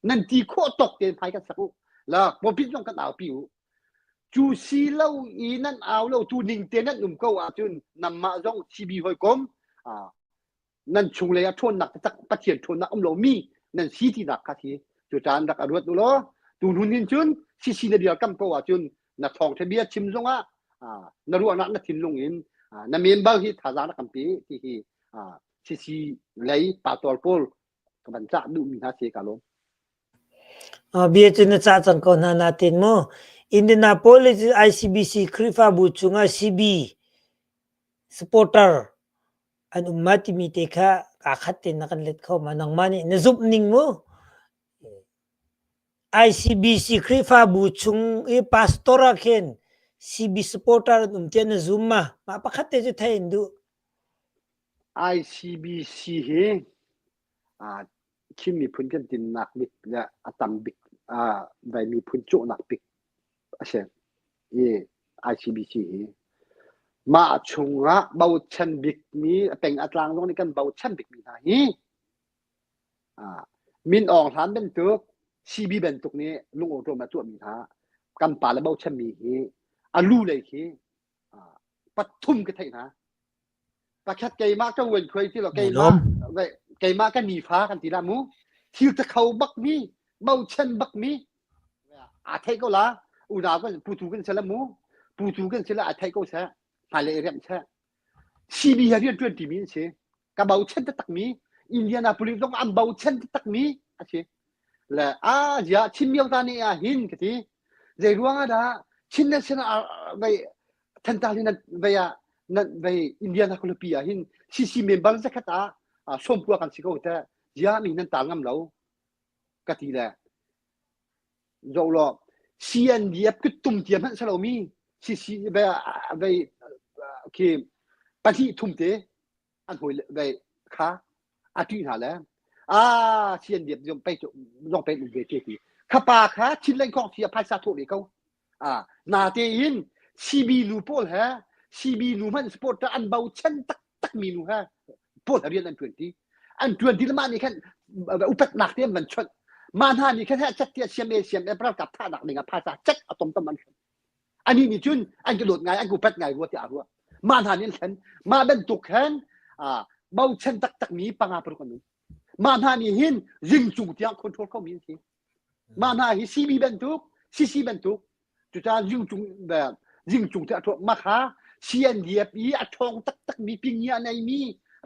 nên ti khó tộc tiền phái cái sắc u là một biết trong cái nào biểu chu si lâu ý nên áo lâu tu ninh tiền nên câu chun nằm mạ trong CB hồi com nên chung lấy thôn nặc chắc phát triển thôn nặc lâu mi nên si thì nặc cái gì chu chan nặc ruột tu lo tu nun hin chun si ne dia kam câu chun na thong the bia chim zong na ruộng na thin lung in na member hi thazana kampi ti hi sisi lei patol pol kaban cha du mi ha se kalom Biya na chachang ko na natin mo Indianapolis ICBC Krifa Buchunga CB supporter an umati mi teka kakatin na kanlit ko manang mani nazupning mo ICBC Krifa Buchung pastora ken CB supporter umtian na zuma mapakate je tayin du ICBC he chim mi phun kan tin nak bik la atam bik vai mi phun chu nak bik ase ye ICBC he ma chunga bau chen bik mi peng atlang long ni kan bau chen bik mi na hi min ong than ben tuk CB ben tuk ni lung o to ma tu mi tha kan pa la bau chen mi hi alu le hi pathum ke thai na pa khat kai ma ka wen khoi ti lo kai ma ve kai ma ka ni pha kan ti la mu thil ta khau bak mi bau chen bak mi thai ko la u da ko pu tu kan sala mu pu tu kan sala thai ko sa pa le rem sa CB ha ri tu ti mi che ka bau chen ta tak mi Indianapolis dong am bau chen ta tak mi a che la ja chin miao ta ni hin ka ti zai ruang da chin na chen ve than ta ni na ve ya na ve Indianapolis hin CC member za khata som pu kan siko ta ja mi nan ta ngam lo ka ti la zo lo CNDF ku tum tiam han salo mi CC ve ki parti tum te an hoi ve kha ati ha la CNDF yom pe lu ve te ti kha pa kha chin len kong tia phai sa tho le ko na te in CB lu pol ha CB lu man sport ta an bau chen tak mi lu ha pol ha rian an 20 an 20 la ma ni kan upat nak te man chot man ha ni kan ha chat tia siam e pra kap tha nak ni nga phai sa chat atom tam manอันนี้จุนอันกระโดดไงอันกูพัดไงวัวที่อารัวมาทานนี่ฉันมาเป็นตุกแขนเบาเช่นตักมีปังอาปรุกันนู้มาทานนี่หินยิงจุงที่อังคอนโทรลเขามีสิมาทานนี่ซีบีเป็นตุกซีเป็นตุกจุดยิงจุงแบบยิงจุงที่อัตมาขาเชียนเดียบอีอัตองตักมีปิงยาในมี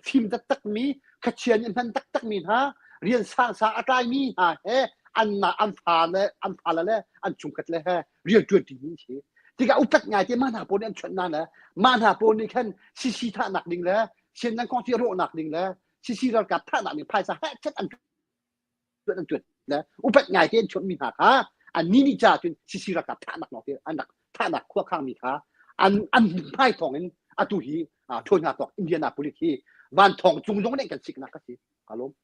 ทีมตักมีขเชียนยันพันตักมีฮะเรียนสร้างสาอะไรมีฮะเฮอันน่ะอันผ่านเลยอันจุงกัดเลยฮะเรียนจวนที่นี่สิที่ก็อุปถัมภ์ไงที่มาหาปนอันชนนั่นแหละมาหาปนนี่ขั้นซีท่าหนักดิ่งแล้วเช่นนั้นก็ที่โรหนักดิ่งแล้วซีเรากับท่าหนักดิ่งภายสะแห่เช่นอันจุดนะอุปถัมภ์ไงที่ชนมีหาค่ะอันนี้นี่จ้าจนซีเรากับท่าหนักหน่อยอันหนักท่าหนักขั้วข้างมีค่ะอันไพ่ทองนั้นอัตุฮีทนหาตอกอินเดียนาโพลิสวันทองจุงเนี่ยกันสิกนักก็สิอารมณ์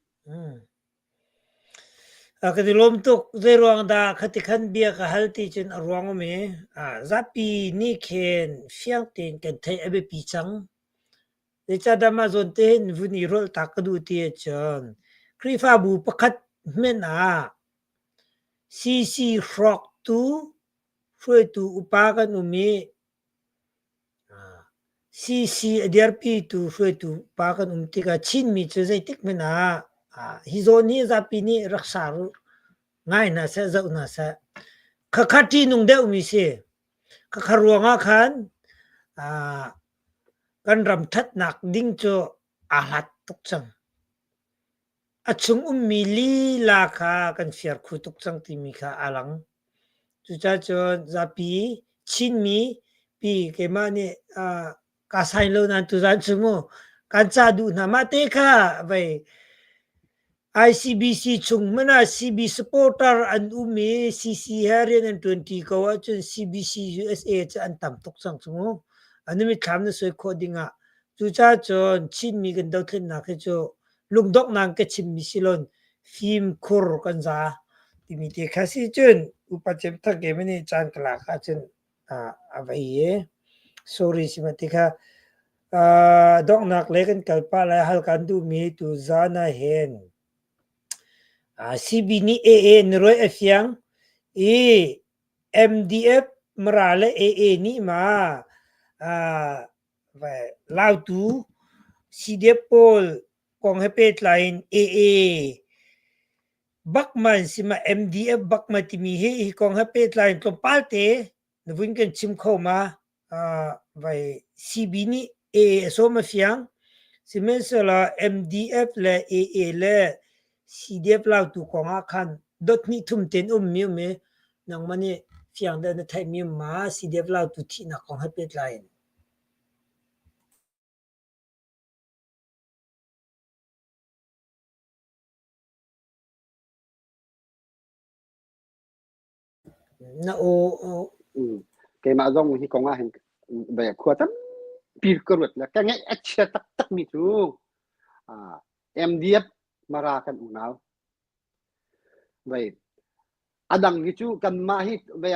kati lom tuk zai ruang da kati khan bia ka halti chen ruang me zapi ni ken fiang ten kan thai abe pi chang de cha da ma zon ten vuni rol ta ka du ti chen krifa bu pakhat men cc rock tu free tu upa kan umi cc drp tu free tu pa kan umti ka chin mi che zai tik men hizoni zapi ni raksa ngai na sa zau na sa khati nung de umi se kharuanga khan kan ram that nak ding cho alat tuk chang achung li la kha kan fiar khu tuk chang ti mi kha alang chu cha chon zapi chin mi pi ke ma ni ka sai lo na tu zan chumo kan cha du na ma te kha vai ICBC chung mana CB supporter an umi CC harian an 20 kawa chun CBC USA cha an tam tok sang chumo animi tham na soi codinga chu cha chon chin mi gan dau thlen na khe cho lungdok nang ke chim mi silon film khur kan za timi te khasi chun upachem thak ge mani chan kala kha chun avai ye sorry simati kha dok nak le kan kalpa la hal kan du mi tu zana hen CB ni AA nroi afiang MDF merale AA ni ma lau tu CDF pol kong hepet lain AA bakman sima MDF bakma timi he kong hepet lain to palte nvin kan chim kho ma vai CB ni A โซมาเฟียงสิเมนเซลา MDF และ AA และ CDF ลาวตุของอาคันดอทนี่ทุ่มเต็นมิวเมนังมันนี่เฟียงเดินไทยมิวมา CDF ลาวตุที่นักของให้เป็ดไลน์นะโอke ma zong hi konga hen be khua tam pir korut la ka ngai acha tak tak mi tu MDF mara kan unaw vậy adang hi chu kan ma hi be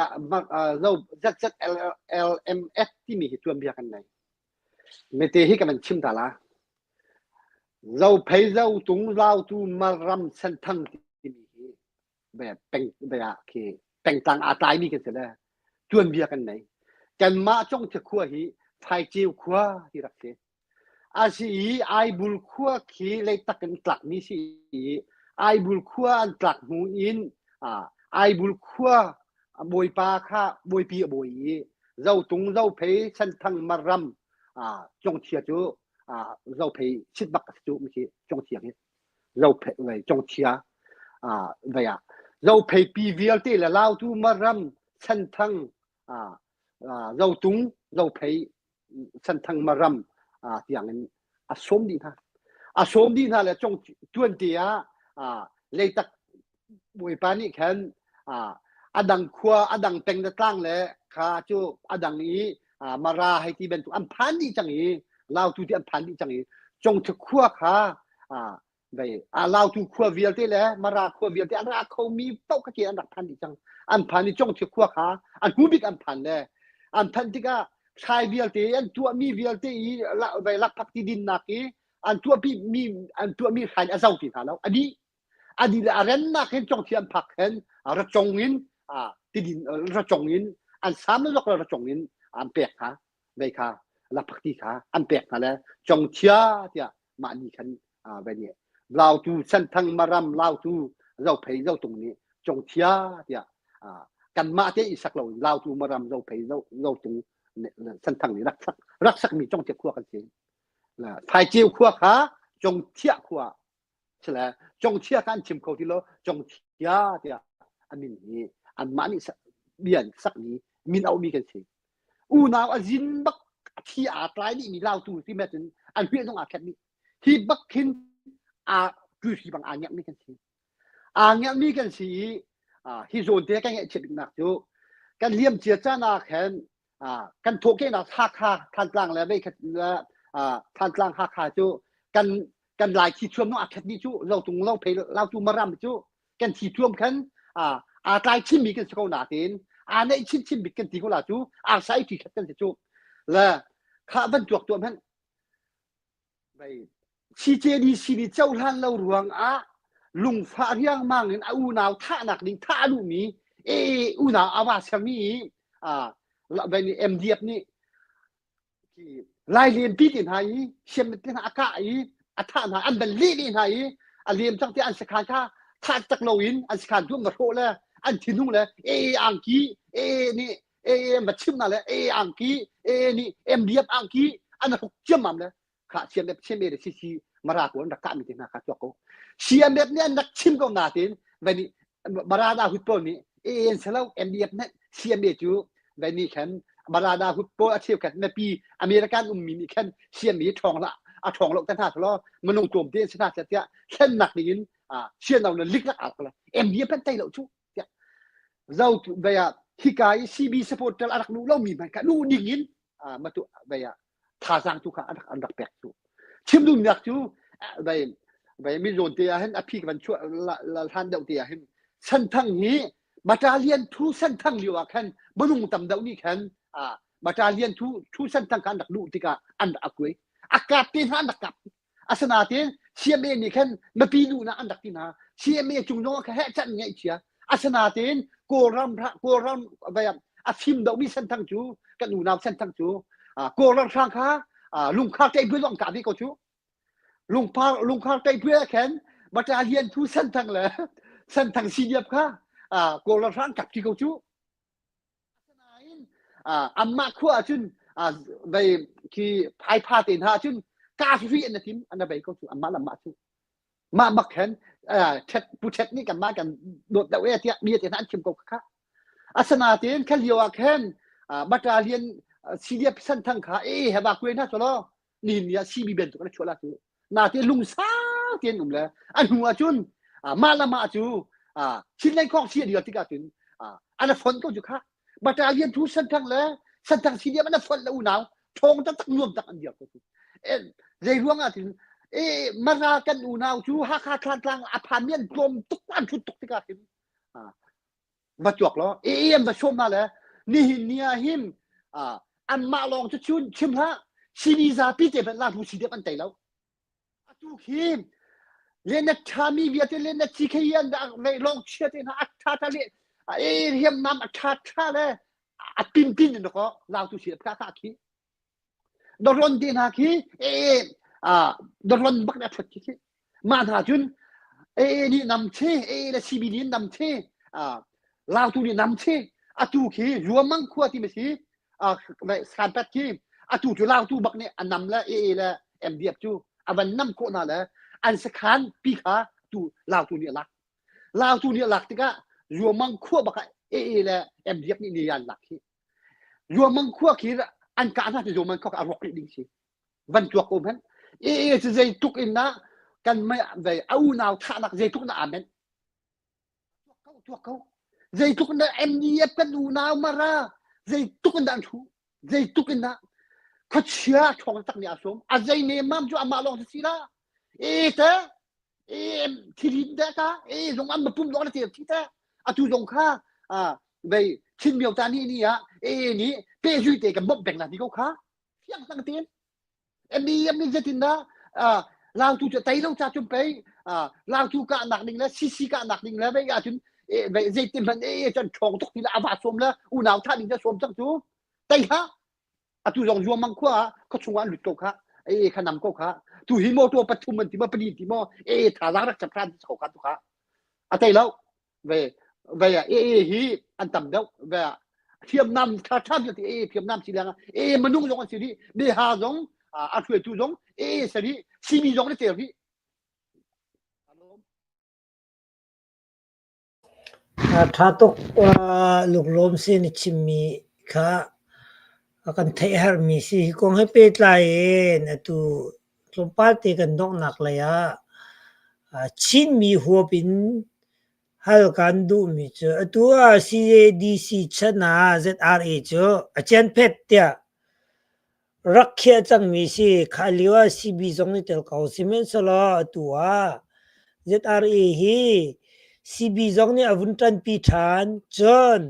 zo ZZLMF ti mi hi tuam bia kan nai me te hi kan chim ta la zo phei zo tung lao tu maram san thang ti mi hi be peng be a ke peng tang a tai mi kan se la tuam bia kan naiกันมาจ้องจะขั้วหีไทยจิวขั้วที่รักเสียอาชีไอบุลขั้วขี้เลยตักกันกลักนี่สิไอบุลขั้วอันกลักหูอินไอบุลขั้วบอยปาค่ะบอยปีบอยเจ้าตุงเจ้าเพยฉันทั้งมารำจงเชียจูเจ้าเพยชิดบักจูไม่ใช่จงเชียเนี่ยเจ้าเพยไว้จงเชียไว้เจ้าเพยปีเวียลเตละลาวตูมารำฉันทั้งเราตุงเราเพยสันทังมารำอย่างนั้นอาสมดีนะอาสมดีนะเลยจงจวนเตียเลยตักบวยปานี่แค่อดังขวาอดังเต็งตะตั้งเลยข้าจูอดังนี้มาราให้ที่เป็นตัวอันพันดีจังนี้เราตูที่อันพันดีจังนี้จงจะขวาข้าไปเราตูขวาเวียลเตเลยมาราขวาเวียลเตอันราเขามีเป้าขเกียอันดับพันดีจังอันพันดีจงจะขวาข้าอันหูบิกอันพันเลยอันพันที่ก็ชายเวียลเตอันตัวมีเวียลเตอีละไปลักพักที่ดินนักอีอันตัวพี่มีอันตัวมีใครอาเจ้าที่ฐานแล้วอันนี้ละเรนนักเห็นจงเทียนพักเห็นระจงอินที่ดินระจงอินอันสามลกระจงอินอันเปียกค่ะไปค่ะลักพักที่ค่ะอันเปียกค่ะแล้วจงเชียที่มาดีขันไปเนี่ยเราตูสันทังมารำเราตูเราเพยเราตรงนี้จงเชียที่กันมาที่อีสักเราตูมารำเราเพยเราตรงสันทังนี่รักสักมีจงเทียขั้วกันเองไทยเจียวขั้วขาจงเทียขั้วใช่ไหมจงเทียกันชิมเขาที่เราจงเทียที่อันนี้อันมานี่เบียนสักนี้มินเอามีกันเองอูนาวอจินบักที่อาตรายนี่มีเราตูที่แม้ถึงอันเพื่อนต้องอาแคนี้ที่บักขินคือที่บางอันยังมีกันเองยังมีกันสิฮิโซนเตะกันเฉลิมนักจูกันเลี้ยมเจียจ้านาแขนกันโถกนักฮักฮาทานกลางแล้วไม่ทานกลางฮักฮาจูกันหลายที่ช่วงน้องอาแคนี้จูเราตรงเราเพลเราจูมารำจูกันที่ช่วงขันตายชิมมีกันสกาวนาเต็นในชิมมีกันที่กุหลาจูใส่ที่ขัดกันจูแล้วข้าบรรจุตัวมันไปซีเจดีซีดีเจ้าท่านเราหลวงลุงฟ้าเรียงมังเห็นอูนาวท่าหนักดิ่งท่าลูมีอูนาวอาวาสมีเป็นMDFนี่ลายเลียนปีตินหายเชื่อมตินอากาศท่าหนาอันเป็นลีนี่หายเลียมจังที่อันสกัดท่าจักรวินอันสกัดทุ่มกระโถเลยอันทิ้งนู่นเลยอังกีนี่มาชิมนั่นเลยอังกีนี่MDFอังกีอันนั้นเขาเชื่อมมันเลยข้าเชื่อมแบบเชื่อมแบบซีมาราคนรักกันมีตินาข้าจอกเขาเชื่อมแบบนี้นักชิมก็นาตินวันนี้มาราดาหุบปนนี่เสร็จแล้วMDFเนี่ยเชื่อมแบบจูวันนี้ฉันมาราดาหุบปนเทียบกันในปีอเมริกันมีแค่เชื่อมมีทองละทองโลกแต่ถ้าทะเลาะมันลงกลุ่มที่ชนะจะแค่หนักนี่เชื่อเราเนี่ยลิกละอักเลยMDFเป็นไตเราชูเราเบียฮิกายCB support แต่ละลูกเรามีมันกันลูกดิ่งยินมาตัวเบียท่าทางทุกข์อันดับแปดจูชิมดูหนักจูเบียมีโดนเตียเห็นอภิกันช่วยละท่านเดาเตียเห็นสันทั้งนี้มาจาเลียนทุสันทั้งเดียวกันบรุงตำเดานี่กันมาจาเลียนทุสันทั้งกันดักลูกที่กันอันดักเว้ยอากาศตีนอันดักกับอาสนาเตียนเชียเมนี่กันมาปีนูนะอันดักที่นาเชียเมจุงน้องแค่จันไงเชียอาสนาเตียนโกรัมแบบอาชิมเดามีสันทั้งจูกันนูนาวสันทั้งจูโกรัมช่างค่ะลุงข้าวใจเพื่อลองการที่เขาชูลุงข้าวใจเพื่อแขนมาจาเรียนทุสันทั้งเลยสันทั้งซีเดียบค่ะโกรัมช่างกับที่เขาชูอันมาขั้วจุน ไปที่พายพาเต็นหาจุนกาฟีอันนั้นทีมอันนั้นไปก็จุนมาละมาจุนมาบักเห็นเช็ดผู้เช็ดนี่กันมากันโดดแต่เวทีมีแต่นั้นชิมก็ค่ะอาสนาเตียนแค่เลียวแค่บัตรเรียนซีเรียพิสันทั้งขาเฮบาคุยนะสโลนี่เนี่ยซีบีเบนตัวนั้นชัวร์ละจูนาเตียนลุงสาเตียนอุ้มเลยอันหัวจุนมาละมาจูชิ้นเล็กของเสียเดียวที่กันจุนอันนั้นฝนก็จุค่ะบัตรเรียนทุกสันทั้งเลยสันทั้งซีเรียมันนั้นฝนแล้วหนาวทงตั้งรวมตั้งอันเดียวก็จุเรื่องว่าถึงมารากันอูนาวจูฮักฮักคลางคลางอพาร์ตเมนต์กลมทุกวันชุดทุกที่กันถึงมาจวกแล้วมาชมมาเลยนี่เนี่ยหิมอันมาลองจะชุนชิมละชีวิตปีเตเป็นลาดูชีเดปันเตแล้วทุกหิมเล่นนักชามีเวียดเล่นนักจีเคียนในลองเชียร์ที่น่าอัตตาเลยเฮียมน้ำอัตตาเลยปินปินนี่ก็ลาดูเชียร์พระข้าขี้ดรอนดีนาขี้ดรอนบักนัดชุดขี้มาหาจุนนี่นำเชและชีวิตนี้นำเชลาวตูนี่นำเชตูขี้รวมมังขั้วที่ไม่ใช่สารพัดขี้ตูจูลาวตูบักเนี่ยอันนำและและMDFจูวันนำโคนาและอันสขานปีขาตูลาวตูนี่หลักลาวตูนี่หลักที่ก็รวมมังขั้วบักและMDFนี่ยันหลักขี้รวมมังขั้วขี้อันการน่าจะรวมมังขั้วอารมณ์ดิ่งขี้วันจวกอมเห็นจะใจทุกอินนะกันไม่ได้เอาหนาวท่านักใจทุกน่ะอาเมนจวกเขาใจทุกน่ะMDFกันดูหนาวมาราใจทุกน่ะชูใจทุกน่ะเขาเชื่อชงตักเนี่ยสมใจเนี่ยมั่มจู่อามาลองสิละเต้ที่ดินเด้อลงอันมาปุ่มร้อนที่ที่เต้จู่ลงข้าไปชิ้นเดียวตานี่นี่นี่เป้ช่วยเตะกันบ่แบ่งหน้าที่เขาข้าเพียงตั้งเตียนMDFนี่จะตินนะลาวตูจะไต่ลงจากจุดไปลาวตูก็หนักหนึ่งแล้วซีก็หนักหนึ่งแล้วไปอาจุนไปเจติมันจนชงทุกทีละอาบาสมแล้วอุณาวท่านี่จะสมจังจูไต่ฮะตูลองรวมมังคัวก็ชงวันหลุดโกค่ะขนำโกค่ะตูหิโมตัวปฐุมมันที่มาปนีที่โมถารักรักจับพลันโกค่ะตุค่ะไต่แล้วไปฮีอันต่ำเดียวไปเทียมน้ำท่าอยู่ที่เทียมน้ำสีแดงมันนุ่งลงกันสิเดี๋ยวหาจงช่วยทุกจงสิชีมีจงได้เจอพี่ถ้าตกลูกลมเส้นชิมมีค่ะกันเทหร์มีสิคงให้เป็ดลายนะตูลมปาร์ตี้กันดอกหนักเลยชินมีหัวปินฮัลกันดูมีเจอตัว CADC ชนะ ZRA เจออาจารย์เพชรเตียรักเขียจังมีสิขาลิวา CB จงนี่เตลเขาสิเมนสลาตัว ZRA ฮี CB จงนี่อาวุธตันปีฐานจน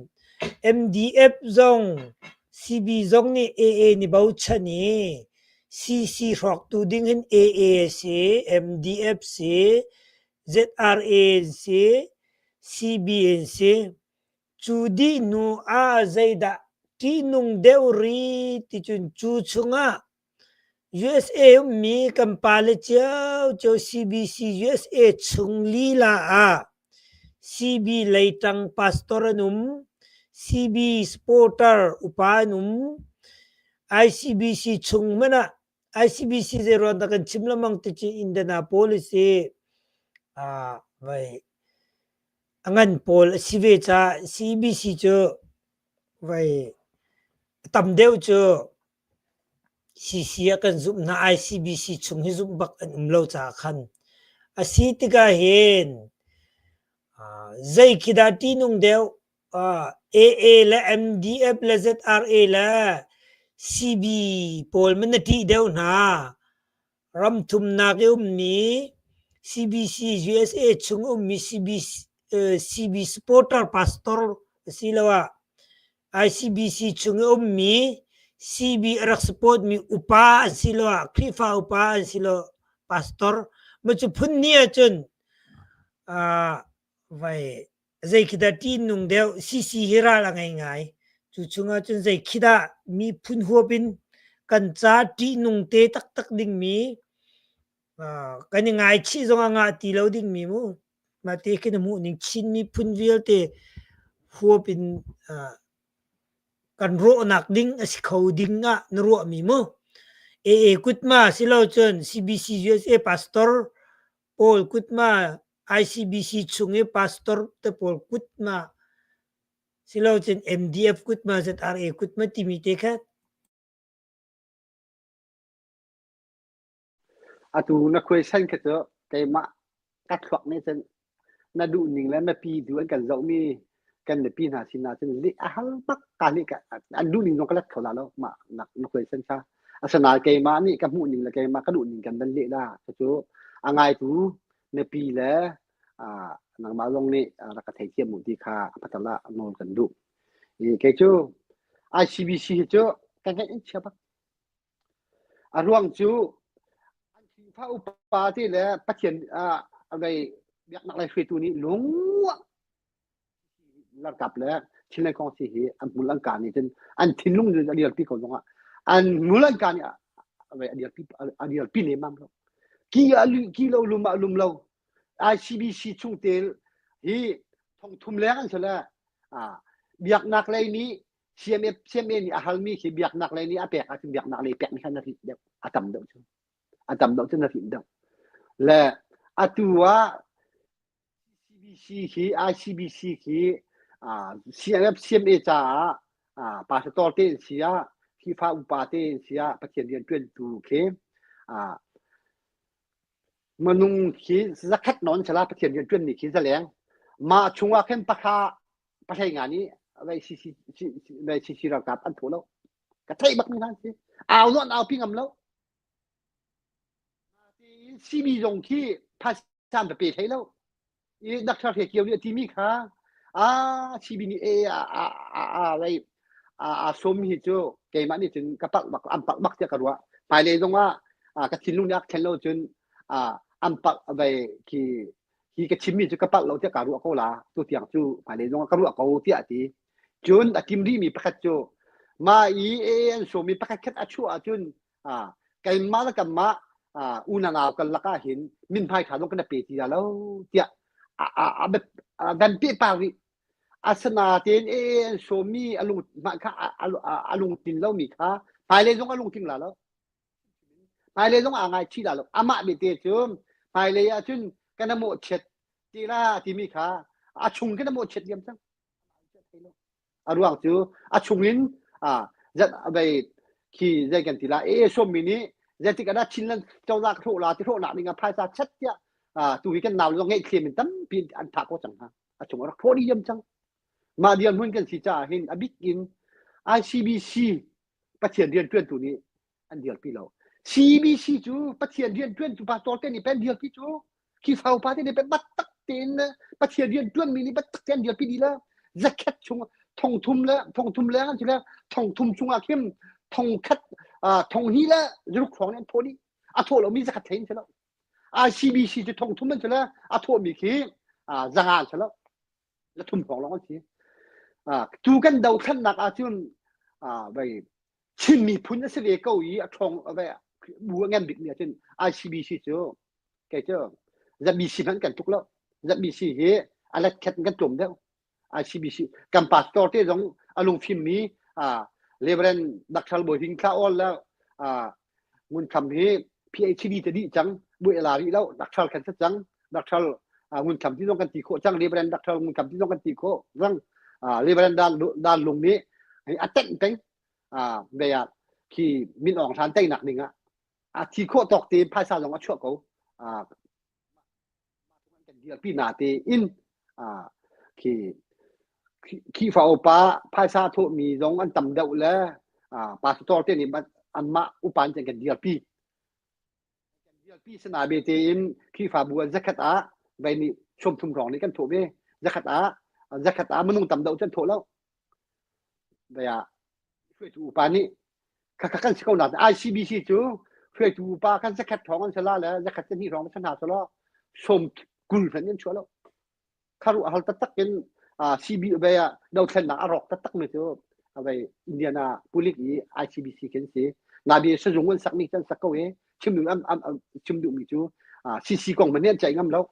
MDF จง CB จงนี่ AA นี่บ่าวชนีCC รอกตูดิ้งเห็น AA สิ MDF สิ ZRA สิ CB สิจูดีนูใจดาที่นุ่งเดวรีที่จุนจูชงUSA มีกัมพาเลเจ้า CBC USA ชงลีลาCB เลยตั้งพาสตอร์นุ่ม CB สปอร์เตอร์อุปานุ่ม ICBC ชงมันICBC เจรอนตะกันชิมละมังติจิอินเดนาโพลิสไว้งั้นโพลซีเวจ้า CBC เจอไว้ตำเดียวเจอCCกันซุมนา ICBC ชงให้ซุมบักอันเล่าจากขันสิติกาเห็นใจคิดาที่นุ่งเดียวAA และ MDF และ ZRA และ CB โพลมันที่เดียวนะรำทุมนักอุ้มนี้ CBC USA ชงอุ้มมี CB supporter pastor สิละว่า ICBC ชงอุ้มมี CB รักสปอร์ตมีอุปาสิละว่าคริฟาอุปาสิละ pastor มันจะพุ่นเนี่ยจนไว้ใจคิดาที่นุ่งเดียว CC ฮิราละง่ายๆจุชงจนใจคิดามีพุ่นหัวบินกันจ้าที่นุ่งเตตักดิ่งมีกันยังไงชี้จงอ่างตีเราดิ่งมีมูมาเตะกันมูนิ่งชินมีพุ่นเวียลเตหัวเป็น กันโรนักดิ้งสิเขาดิ้งอ่ะนรัวมีมั้งกุดมาสิเราจน CBC USA pastor Paul กุดมา ICBC ชงเอ pastor แต่ Paul กุดมาสิเราจน MDF กุดมา ZRA กุดมาทีมีเตะtu na question ke to kai ma kat khwak ne chen na du ning la na pi du an kan zau mi kan ne pi na sin na chen li a hal pak ka ni ka an du ning no ka khawla lo ma na question cha asana kai ma ni ka mu ning la kai ma ka du ning kan dan le da chu angai tu ne pi la nang ma long ni ra ka thai chiam mu ti kha patala non kan du ke chu ICBC chu kan kan in cha ba ruang chuพระอุปาที่แล้วปัจเจียนอะไรเรียกนักไล่ฟีตัวนี้หลงระดับแล้วชิ้นในกองสีอันมูลังการนี่จนอันทิ้งลุงจะเดียร์พี่คนตรงอันมูลังการเนี่ยอะไรเดียร์พี่เนี่ยมั่งเรากี่เราลุมเราICBC ช่วงเตลที่ทงทุ่มแรงกันเสร็จแล้วเบียกนักไล่นี้เชียเมนี่อาหารมีขี้เบียกนักไล่นี้อาเปียกอาจจะเบียกนักไล่เปียกนี่ขนาดที่เดียวอาตำเดียวอาตำเดียวจะน่าถิ่นเดียวและตัวCBC คือ ICBC คือCMA จ้าปาสตอร์เตนเสียที่ฟ้าอุปาเตนเสียประเทศเรียนเป็นตัวเคมนุษย์คือสักแค่นอนฉลาดประเทศเรียนเป็นนี่คือแสดงมาช่วงว่าเข้มปะคาประเทศงานนี้อะไรซีเรากับอันถูกแล้วกระเทยบักนี่นั่นสิเอาโน่นเอาพิงอำแล้วCB ตรงที่ภาษาแบบเปิดให้แล้วนักท่องเที่ยวเนี่ยที่มีค่ะCB นี่อะไรสมหิจเกมันนี่จนกระปักบักอัมปักบักจะกระดัวไปเลยตรงว่ากระถิ่นลุงยักษ์เทนโลจนอัมปักอะไรที่กระชิมมีจนกระปักเราจะกระดัวเขาละตัวเตียงจูไปเลยตรงว่ากระดัวเขาที่ตีจนกิมรีมีประคัตจูมาสมมีประคัตอัชัวจนไก่มาแล้วกันมาอุณาเอากันละก็เห็นมินพายขาลงกันเปรีแล้วเจ้าแบบดันเปียปาวิอาสนาเตนโซมีอลุงมาค่ะอลุงตินแล้วมีค่ะพายเลยต้องอลุงตินแล้วพายเลยต้องอ่างไงชี้แล้วอามาเบเตจุมพายเลยจุนกันโมเช็ดตีละที่มีค่ะชุงกันโมเช็ดยังจังรวงจูชุงนินจะไปขี่ใจกันตีละโซมีนี้jadi kada chinlan chawla tho la ti tho na ninga phaisa chatya tu wi kan naw lo ngai khem tam pin an tha ko chang ha achung ra thodi yam chang ma dian mun kan si cha hin abik in ICBC pathian rian tuen tu ni an dial pi lo CBC chu pathian rian tuen tu pa tol te ni pen dial pi chu ki phau pa te ni pen bat tak tin pathian rian tuen mi ni bat tak ten dial pi di la zakat chung thong thum la chu la thong thum chung a khem thong khat thong hi la ruк khong nen thodi tho lo mi zakat thein chalo CBC chu thong thum man chala tho mi khi zanga chalo la thum khong lo chi tu kan dau khan nak chun bai chin mi phun se le ko yi thong bai bu ngan bik ni chen ICBC chu ke chu ZBC man kan tuk lo ZBC he ala khat kan tlom deu ICBC kan pastor te jong alung phim mi Reverend Dr. Boying Kha all แล้วมุนคำนี้ PhD จะดีจังบุยลารีแล้ว Dr. กันจัง Dr. มุนคำที่ต้องกันตีโคจัง Reverend Dr. มุนคำที่ต้องกันตีโคจังReverend ด้านลงนี้ให้อัดเต้นเต็งเบียที่มินออกทานเต้นหนักหนึ่งที่โคตกตีภาษาลงมาชั่วเขากันเดียวพี่นาตีอินขี้ฟ้าป้าภาษาทุมีตรงอันต่ำเดาแล้วปาสตอร์เตนี่อันมาอุปานจังกันเดียร์ปีสนาเบเตอินขี้ฟ้าบัวจักรตาใบนี้ชมทุ่มรองนี่กันถูกไหมจักรตามันนุ่งต่ำเดาจนถูกแล้วเบียช่วยถูปานี้กันสิเขาหนาICBCจูช่วยถูปากันจักรทองกันสละแล้วจักรจะนี่รองมันชนะสละชมกุลพันยันชัวแล้วข้ารู้ฮัลตักเป็นCB เบียดาวเทนน่ะอรอกตักไม่ถูกอะไรอินเดียนาปุลิกอีICBC กันสินาบีสจงวันสักนี่จันสักก็เวชิมดูชิมดูมีจูCC กองมันเนี่ยใจงั้มแล้ว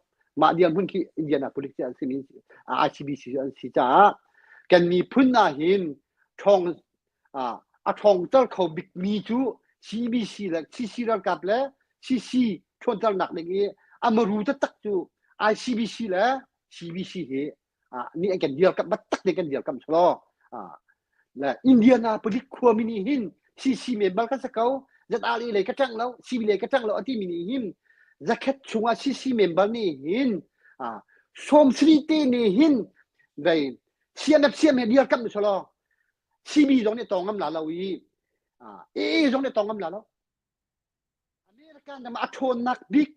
มาเดียนพุ่นที่อินเดียนาปุลิกจะสิมีICBC อันสิจ้ากันมีพุ่นน่ะเห็นช่อง อาทองเจ้าเขาบิ๊กมีจูCBC และ CC ระกับและ CC ชนเจ้าหนักอย่างนี้มารู้จะตักจูCBC และ CBC เฮนี่ไอ้กันเดียวกับบัตตักเดียวกันเดียวกับชลและอินเดียนาผลิตครัวมินิหิน CC เมบัลกันสักเขาจะอะไรเลยกระจังแล้ว CB เลยกระจังแล้วที่มินิหินจะแค่ช่วง CC เมบัลนี่หินสมสรีเตนี่หินได้เสียนับเสียเมเดียวกับชลCB ตรงนี้ตรงกันแล้วอีตรงนี้ตรงกันแล้วอเมริกันมาอัดชนนักบิ๊ก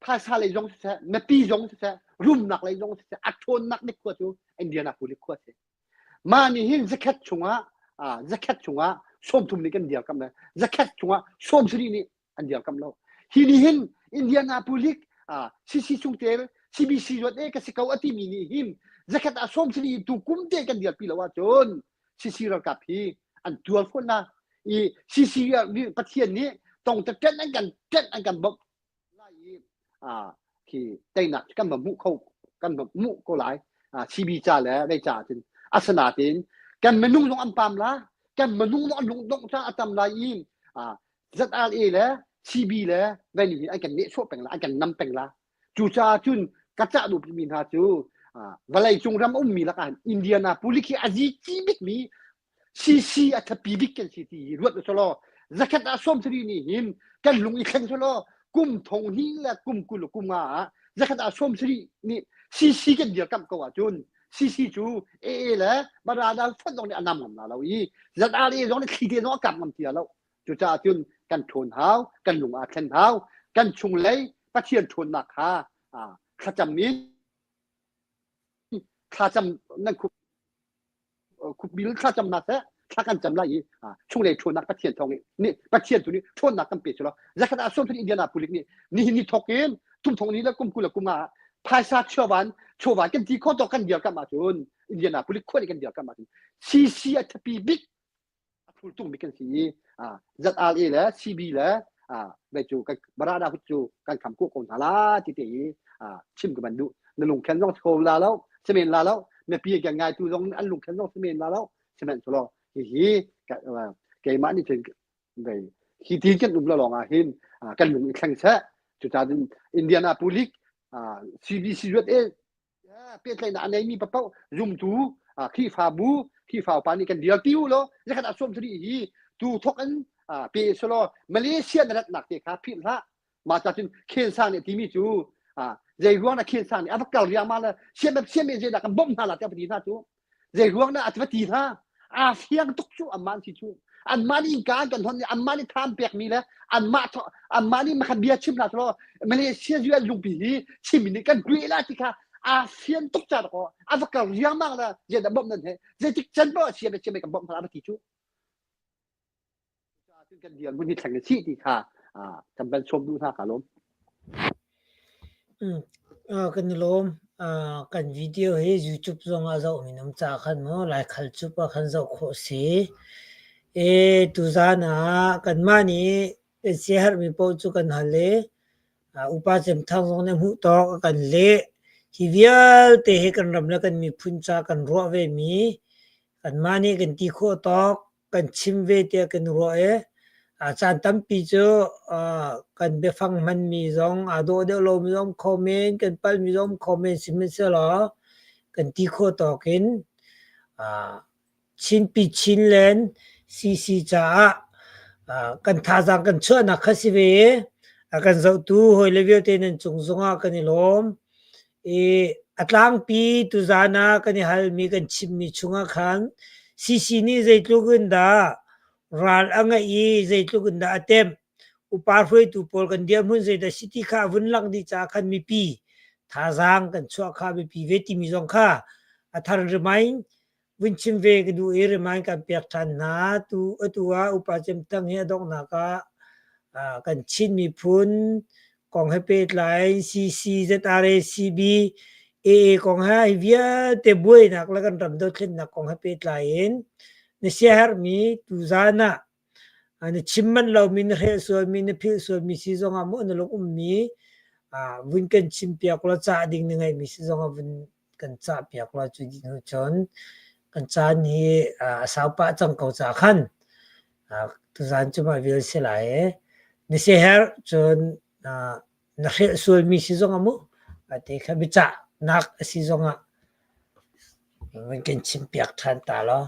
ภาษาเลยจงเสียไม่ปีจงเสียรุ่มนักเลยจงเสียอัดชนนักนี่ขวดจูอินเดียนาผลิตขวดเสียมานี่หินจะแค่ช่วงจะแค่ช่วงส้มทุ่มนี่กันเดียวกันเลยจะแค่ช่วงส้มสรีนี่อันเดียวกันแล้วทีนี้หินอินเดียนาผลิตCC ช่วงเตล CBC รถก็สิเขาอติมินิหินจะแค่ส้มสรีตุกุมเตกันเดียวปีละว่าจนCC ระกับพี่อันตัวคนนะCC นี่ประเทศนี้ต้องจะเต้นกันบอกไล่ที่ได้หนักกันแบบมุเขากันแบบมุก็หลายCB จ่าแล้วได้จ่าจนอาสนะตินกันมนุ่งต้องอันปามละกันมนุ่งต้องอันลงต้องจ่าอัตมลายอินZRA แล้ว CB แล้วได้นี่ไอ้กันเนี่ยชอบเป็นละไอ้กันนำเป็นละจูจ่าจุนกระจ่าดูมีนาจูวันไรจงรำมีละกันอินเดียนาปุลิกีอาจีจีบิกมีCC อัตปีบิกกันสิทีรวดชะลอจะแค่ส้มสรีนี่หินกันลุงอีกครั้งชะลอกุมทงหินและกุมกุลกุมจะแค่ส้มสรีนี่CC กันเดียวกับก็ว่าจุนCC จูแล้วบาราดาฟันตรงนี้อันนำมันเราจะอะไรตรงนี้ขี้เดียนกับมันเดียวแล้วจูจ่าจุนกันชนเท้ากันลุงอาเทนเท้ากันชุงเลยประเทียนชนหนักข้าจำนี้ข้าจำนั่นคุบิลข้าจำนักข้ากันจำไรช่วงเลยชนนักประเทียนทองนี่ประเทียนตัวนี้ชนนักกันเปลี่ยนใช่ไหมจะขนาดส้มที่อินเดียนาปุลิกนี่ทอกเกนทุ่มทองนี้แล้วกุมกุลกุมภาษาชาวบ้านกันที่ข้อต่อกันเดียวกันมาจนอินเดียนาปุลิกคนกันเดียวกันมาจนCC อัตปีบิกทุลตุ้งบิกันสีZRA แล้ว CB แล้วไปจูกันบาราดาพุจูกันคำกู้คนหาลาติติชิมกับมันดูนลุงแคนต้องโชว์ลาแล้วเสมียนลาแล้วเมื่อปีกันไงตูตรงอันลุงแคนต้องเสมียนลาแล้วเสมียนชะลอเกมานี่ถึงไปขี้ทิ้งกันลุงละลองหินกันลุงอีกครั้งแท้จุดจาดินอินเดียนาปุลิกCBC รถเปลี่ยนเลยนะอันไหนมีปะเป้าซุ่มตูขี้ฟ้าบูขี้ฟ้าปานี่กันเดียวติ้วแล้วจะขนาดส้มสรีตูทกันเปย์ชะลอมาเลเซียนั่นหนักเด็กครับพิมพ์ละมาจากที่เคนซังเนี่ยที่มีจูใจร้อนนะเคนซังเนี่ยอันเก่าเรียงมาแล้วเชื่อแบบเชื่อไม่ใช่ดักกันบ่มหาละเจ้าปฏิทัจูใจร้อนนะอัตวตีท่าเฟียงตุกจูอันมันสิจูอันมันนี่การกันทนอันมันนี่ทำเปียกมีแล้วอันมันนี่มาขับเบียร์ชิมละชะลอมาเลเซียอยู่ลุงปีชิมนี่กันกรีละที่ค่ะเฟียงตุกจัดก็อันเก่าเรียงมาแล้วเจดับบ่มนั่นเหรอเจติกจันบ่เชื่อไม่กันบ่มหาละปฏิจูกันเดียวมันมีแข่งกันชี้ดีค่ะจำเป็นชมดูท่าขาล้มกันลมกันวิดีโอให้ YouTube ซองอาเจ้ามีน้ำจ่าขันเนาะหลายขันจุบขันเจ้าโคสีตุจานะกันมานี่เป็นเสียหายมีปูจุกันหันเลยอุปสรรคทางตรงนี้หูตอกกันเละที่เวียเตะกันรำแล้วกันมีพุ่นจากกันรัวเวมีกันมานี่กันตีโคตอกกันชิมเวเตะกันรัวอาจารย์ตั้มปีเจอกันไปฟังมันมีซองโดเดโลมีซองคอมเมนต์กันไปมีซองคอมเมนต์สิมันเสียหรอกันตีโคตอกกันชินปีชินเลนซีจ้ากันท่าจังกันเชื่อนักขัสิเวกันเจ้าตัวหอยเลเวลเตนันจงกันนี่ลมอัตลังปีตุจานะกันนี่ฮัลมีกันชิมมีชุงขันซีนี่ใจตุกันดาral anga zai tlukun da atem upar hroi tu pol kan dia mun zai da city kha vun lang di cha khan mi pi thazang kan chwa kha mi pi veti mi zong kha athar remain vun chim ve ka du remain kan pek than na tu atua upa chem tang he dong na ka kan chin mi phun kong he pet lai cc zra cb kong ha via te boi nak la kan ram do khin na kong he pet lai inในเสียหายมีตุจานะอันนี้ชิมมันเรามีเรื่องส่วนมีพิลส่วนมีซีซองอามุนเราอุ้มมีวินกันชิมเปียกเราจ่าดิ่งหนึ่งไงมีซีซองอาวินกันจ่าเปียกเราจุดนี้จนกันจ่านี่สาวป้าจังเก่าจ่าขัน tu zan chu ma vil se lai ni se her chon na he sul mi si zong amu ate kha bi cha nak si zong aมันกินชิมเปียกทันตาแล้ว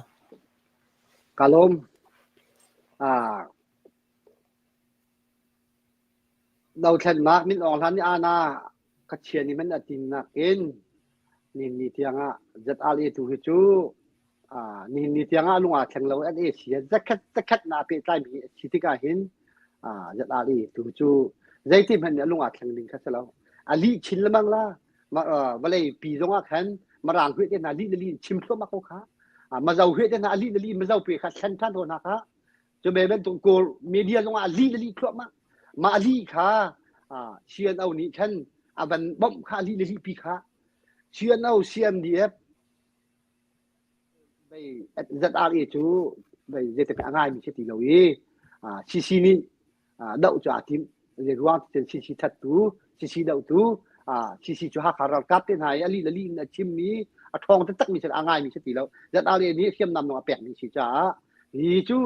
kalom đầu thân mà mình on han ana ka chian ni man atin na in ni tianga zat ali tu hi chu ni tianga lunga thang lo an asia zakat na pe tai mi chitika hin zat ali tu chu zaiti man lunga thang ling kha salo ali chin lamang la ma balai pi zonga khan marang hu te na li chim thlo ma ko kha ma zau hu te na li ma zau pe kha chan than ho na kha chu be ben tu ko media zonga li thlo ma ali khaเชียนเอานี่ฉันบันบ่มค่าลีลีปีค่าเชียนเอาเชียนดีเอฟไปจัดอารีจูไปเจตเป็นง่ายมีเช่นที่เราซีนี่เดาจ่าทีมเรื่องว่าเป็นซีทัดตูซีเดาตูซีจูฮักคาราคับเป็นไงลีลีนะชิมนี้ทองตั้งมีเช่นง่ายมีเช่นที่เราจัดอารีนี้เชื่อมนำน้องแปลงมีซีจ้านี่จู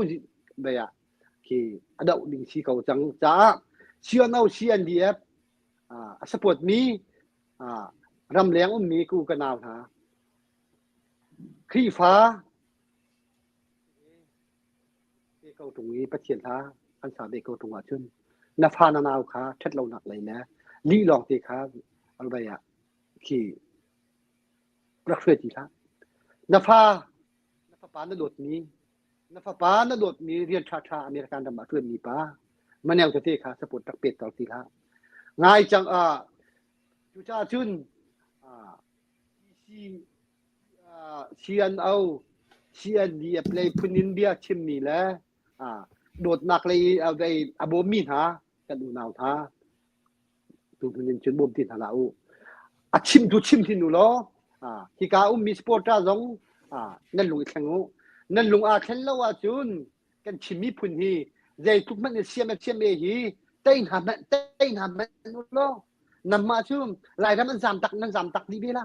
ไปคือเดาดิซีเขาจังจ้าเชียนเอาเชียนดีเอฟสปอร์ตมีรำเลี้ยงมีกูกันเอาฮะครีฟ้าเบเกาตรงนี้ประเทียนท่าอันสาเบเกาตรงว่าชุนนาฟานานาวค่ะชัดเราหนักเลยนะลีลองตีค่ะอะไรขี่รักเฟื่อจีค่ะนาฟาปานโดดนี้นาฟาปานโดดนี้เรียนชาอเมริกันดำมาเพื่อนมีป้ามันแนวจะเตะค่ะสปอร์ตตักเป็ดต่อตีค่ะง่ายจังจุจ้าชุนเชียนเอาเชียนดีเพลย์พุนินเบียชิมมีแล้วโดดหนักเลยเอาไปอบมีหากันดูนาวท่าดูพุนินชุนบ่มที่ทาราอูชิมดูชิมที่หนูล้อที่กามีสปอร์ตจ้าจงนั่นลุงแข่งงูนั่นลุงแข่งแล้วว่าชุนกันชิมมีพุนฮีใจทุกมันเชื่อมเอฮีเต้นหามันนู่นล้อนำมาชุมหลายท่านมันจำตักดีเบล่ะ